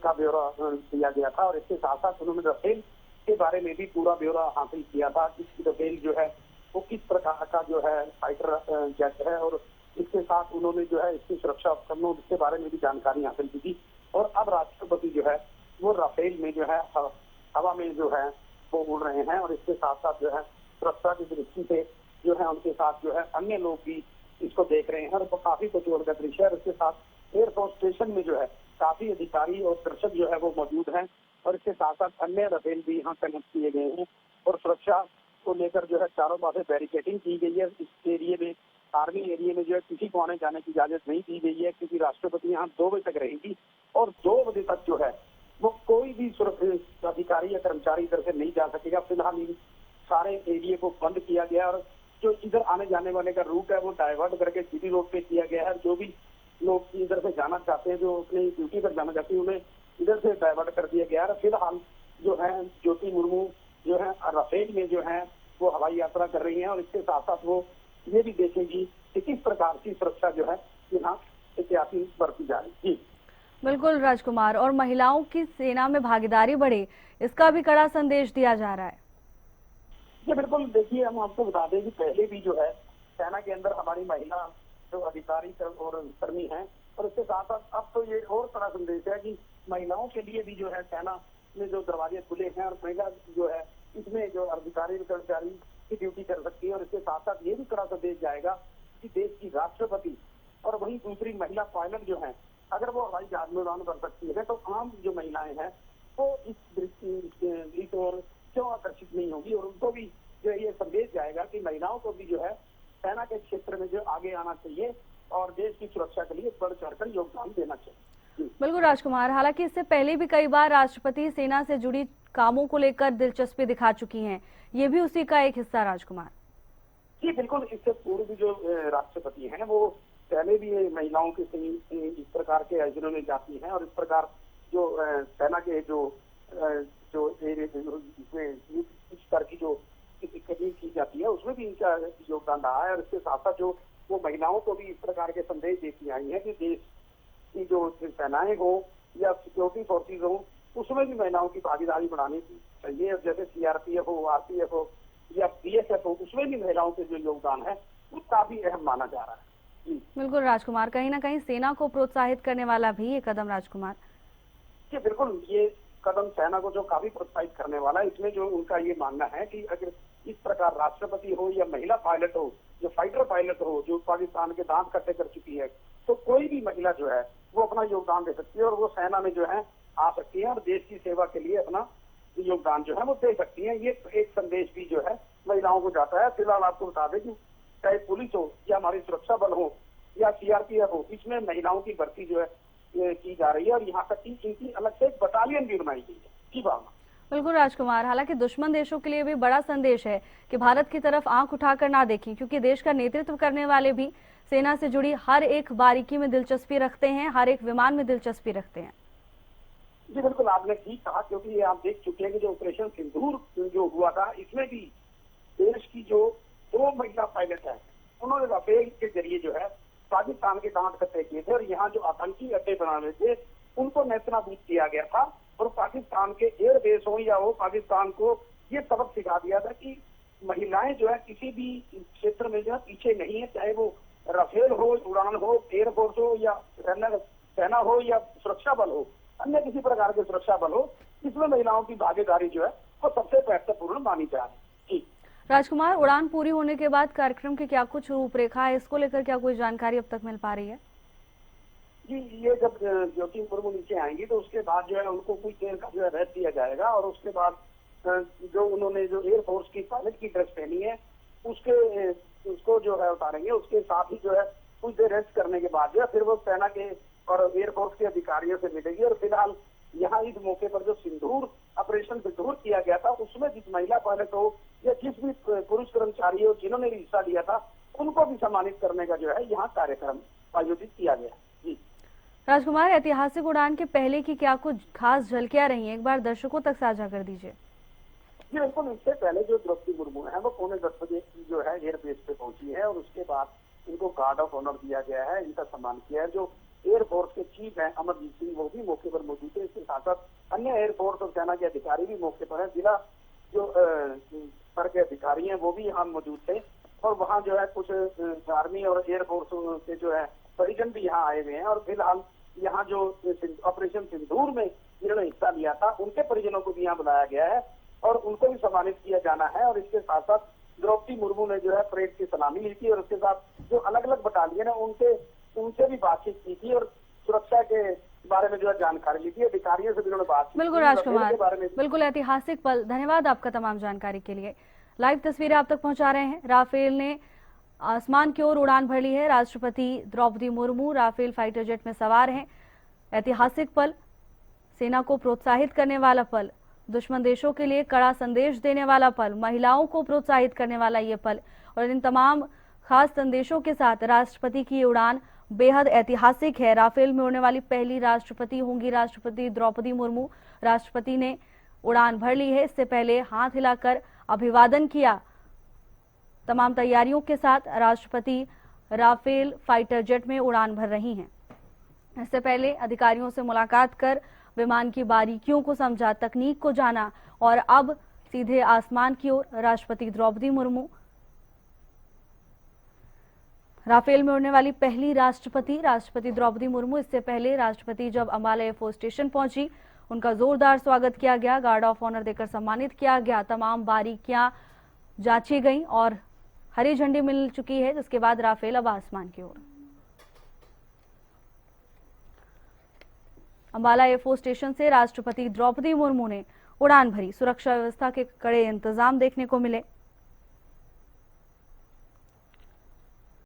का ब्यौरा दिया गया था। और इसके साथ साथ उन्होंने राफेल के बारे में भी पूरा ब्यौरा हासिल किया था कि राफेल जो है वो किस प्रकार का जो है फाइटर जेट है और इसके साथ उन्होंने जो है इसकी सुरक्षा उपकरणों के बारे में भी जानकारी हासिल की थी। और अब राष्ट्रपति जो है वो राफेल में जो है हवा में जो है वो उड़ रहे हैं और इसके साथ साथ जो है सुरक्षा की दृष्टि से जो है उनके साथ जो है अन्य लोग भी इसको देख रहे हैं और काफी कुतूहल का दृश्य है। इसके साथ एयरफोर्स स्टेशन में जो है काफी अधिकारी और दर्शक जो है वो मौजूद हैं और इसके साथ साथ अन्य राफेल भी यहाँ तैनात किए गए हैं और सुरक्षा को लेकर जो है चारों पासे बैरिकेडिंग की गई है। इस एरिए में आर्मी एरिया में जो है किसी को आने जाने की इजाजत नहीं दी गई है क्योंकि राष्ट्रपति यहाँ 2 बजे तक रहेगी और 2 बजे तक जो है वो कोई भी सुरक्षा अधिकारी या कर्मचारी इधर से नहीं जा सकेगा। फिलहाल इन सारे एरिया को बंद किया गया और जो इधर आने जाने वाले का रूट है वो डाइवर्ट करके जीटी रोड पे किया गया है। जो भी लोग इधर से जाना चाहते हैं जो अपनी ड्यूटी पर जाना चाहते हैं उन्हें इधर से डाइवर्ट कर दिया गया है। फिलहाल जो है ज्योति मुर्मू जो है राफेल में जो है वो हवाई यात्रा कर रही है और इसके साथ साथ वो ये भी देखेंगी कि किस प्रकार की सुरक्षा जो है यहाँ एहतियाती बरती जा रही है। जी बिल्कुल राजकुमार, और महिलाओं की सेना में भागीदारी बढ़े इसका भी कड़ा संदेश दिया जा रहा है। जी बिल्कुल, देखिए हम आपको बता दें कि पहले भी जो है सेना के अंदर हमारी महिला जो अधिकारी और कर्मी हैं और इसके साथ साथ अब तो ये और बड़ा संदेश है कि महिलाओं के लिए भी जो है सेना में जो दरवाजे खुले हैं और महिला जो है इसमें जो अधिकारी कर्मचारी की ड्यूटी कर सकती है। और इसके साथ साथ ये भी कड़ा संदेश जाएगा कि देश की राष्ट्रपति और वहीं दूसरी महिला पायलट जो है अगर वो हवाई जहाज में उड़ान भर सकती है तो आम जो महिलाएं हैं वो इस ओर क्यों आकर्षित नहीं होगी। और उनको भी जो ये संदेश जाएगा कि महिलाओं को भी जो है सेना के क्षेत्र में जो आगे आना चाहिए और देश की सुरक्षा के लिए बढ़ चढ़कर योगदान देना चाहिए। बिल्कुल राजकुमार, हालांकि इससे पहले भी कई बार राष्ट्रपति सेना से जुड़ी कामों को लेकर दिलचस्पी दिखा चुकी हैं, ये भी उसी का एक हिस्सा राजकुमार। जी बिल्कुल, इससे पूर्व जो राष्ट्रपति हैं वो पहले भी महिलाओं के इस प्रकार के आयोजनों में जाती हैं और इस प्रकार जो सेना के जो इसमें इस तरह की जो कटिंग की जाती है उसमें भी इनका योगदान रहा है। और इसके साथ साथ जो वो महिलाओं को भी इस प्रकार के संदेश देती आई है कि देश की जो सेनाएं हो या सिक्योरिटी फोर्सेज हो उसमें भी महिलाओं की भागीदारी बढ़ानी चाहिए। जैसे सीआरपीएफ हो, आरपीएफ हो या बीएसएफ हो उसमें भी महिलाओं के जो योगदान है वो काफी अहम माना जा रहा है। बिल्कुल राजकुमार, कहीं ना कहीं सेना को प्रोत्साहित करने वाला भी ये कदम राजकुमार। जी बिल्कुल, ये कदम सेना को जो काफी प्रोत्साहित करने वाला है। इसमें जो उनका ये मानना है कि अगर इस प्रकार राष्ट्रपति हो या महिला पायलट हो, जो फाइटर पायलट हो जो पाकिस्तान के दांत कट्टे कर चुकी है, तो कोई भी महिला जो है वो अपना योगदान दे सकती है और वो सेना में जो है आ सकती है और देश की सेवा के लिए अपना योगदान जो है वो दे सकती है। ये एक संदेश भी जो है महिलाओं को जाता है। फिलहाल आपको बता दें कि चाहे पुलिस हो या हमारी सुरक्षा बल हो या सीआरपीएफ हो, इसमें महिलाओं की भर्ती जो है की जा रही है और यहाँ तक कि इनकी अलग से एक बटालियन भी बनाई गई है। की भावना। बिल्कुल राजकुमार, हालांकि दुश्मन देशों के लिए भी बड़ा संदेश है कि भारत की तरफ आंख उठाकर ना देखें, क्योंकि देश का नेतृत्व करने वाले भी सेना से जुड़ी हर एक बारीकी में दिलचस्पी रखते हैं, हर एक विमान में दिलचस्पी रखते हैं। जी बिल्कुल, आपने ठीक कहा, क्योंकि ये आप देख चुके हैं कि जो ऑपरेशन सिंदूर जो हुआ था इसमें भी देश की जो 2 महिला पायलट है उन्होंने राफेल के जरिए जो है पाकिस्तान के दांत कट्टे किए थे और यहाँ जो आतंकी अड्डे बना हुए थे उनको नेस्तनाबूद किया गया था। और पाकिस्तान के एयरबेस हो या हो, पाकिस्तान को ये सबक सिखा दिया था कि महिलाएं जो है किसी भी क्षेत्र में जो है पीछे नहीं है, चाहे वो राफेल हो, उड़ान हो, एयरफोर्स हो या सेना हो या सुरक्षा बल हो, अन्य किसी प्रकार के सुरक्षा बल हो, इसमें महिलाओं की भागीदारी जो है वो सबसे महत्वपूर्ण मानी जा रही है। राजकुमार, उड़ान पूरी होने के बाद कार्यक्रम की क्या कुछ रूपरेखा है, इसको लेकर क्या कोई जानकारी अब तक मिल पा रही है? जी, ये जब ज्योति मुर्मू नीचे आएंगी तो उसके बाद जो है उनको कुछ देर का जो है रेस्ट दिया जाएगा और उसके बाद जो उन्होंने जो एयरफोर्स की पायलट की ड्रेस पहनी है उसको जो है उतारेंगे। उसके साथ ही जो है कुछ देर रेस्ट करने के बाद जो है फिर वो सेना के और एयरफोर्स के अधिकारियों से मिलेगी। और फिलहाल यहाँ इस मौके पर जो सिंदूर ऑपरेशन सिंदूर किया गया था, उसमें जिस महिला पायलट हो या जिस भी पुरुष कर्मचारी हो जिन्होंने हिस्सा लिया था, उनको भी सम्मानित करने का जो है यहाँ कार्यक्रम आयोजित किया गया। जी राजकुमार, ऐतिहासिक उड़ान के पहले की क्या कुछ खास झलकियां रही हैं, एक बार दर्शकों तक साझा कर दीजिए। जी बिल्कुल, इससे पहले जो द्रौपदी मुर्मू है वो 9:45 बजे जो है एयरबेस पे पहुंची है और उसके बाद इनको गार्ड ऑफ ऑनर दिया गया है, इनका सम्मान किया है। जो एयरफोर्स के चीफ है अमरजीत सिंह, वो भी मौके पर मौजूद है। इसके साथ साथ अन्य एयरफोर्स और सेना के अधिकारी भी मौके पर है। जिला जो स्तर के अधिकारी हैं वो भी यहाँ मौजूद थे और वहाँ जो है कुछ आर्मी और एयरफोर्स के जो है परिजन भी यहाँ आए हुए हैं। और फिलहाल यहाँ जो ऑपरेशन सिंदूर में जिन्होंने हिस्सा लिया था उनके परिजनों को भी यहाँ बुलाया गया है और उनको भी सम्मानित किया जाना है। और इसके साथ साथ द्रौपदी मुर्मू ने जो है परेड की सलामी ली थी और उसके साथ जो अलग अलग बटालियन है उनसे भी बातचीत की थी और सुरक्षा के बारे में जो है जानकारी ली थी। अधिकारियों से भी उन्होंने बात की। बिल्कुल राजकुमार, बिल्कुल ऐतिहासिक पल, धन्यवाद आपका तमाम जानकारी के लिए। लाइव तस्वीरें आप तक पहुंचा रहे हैं। राफेल ने आसमान की ओर उड़ान भर ली है। राष्ट्रपति Droupadi Murmu Rafale fighter jet में सवार हैं। ऐतिहासिक पल, सेना को प्रोत्साहित करने वाला पल, दुश्मन देशों के लिए कड़ा संदेश देने वाला पल, महिलाओं को प्रोत्साहित करने वाला ये पल और इन तमाम खास संदेशों के साथ राष्ट्रपति की उड़ान बेहद ऐतिहासिक है। राफेल में उड़ने वाली पहली राष्ट्रपति होंगी राष्ट्रपति द्रौपदी मुर्मू। राष्ट्रपति ने उड़ान भर ली है। इससे पहले हाथ हिलाकर अभिवादन किया। तमाम तैयारियों के साथ राष्ट्रपति राफेल फाइटर जेट में उड़ान भर रही हैं। इससे पहले अधिकारियों से मुलाकात कर विमान की बारीकियों को समझा, तकनीक को जाना और अब सीधे आसमान की ओर राष्ट्रपति द्रौपदी मुर्मू। राफेल में उड़ने वाली पहली राष्ट्रपति द्रौपदी मुर्मू। इससे पहले राष्ट्रपति जब अंबाला एयरफोर्स स्टेशन पहुंची, उनका जोरदार स्वागत किया गया, गार्ड ऑफ ऑनर देकर सम्मानित किया गया। तमाम बारीकियां जांची गई और हरी झंडी मिल चुकी है, जिसके बाद राफेल अब आसमान की ओर। अंबाला एयरफोर्स स्टेशन से राष्ट्रपति द्रौपदी मुर्मू ने उड़ान भरी। सुरक्षा व्यवस्था के कड़े इंतजाम देखने को मिले।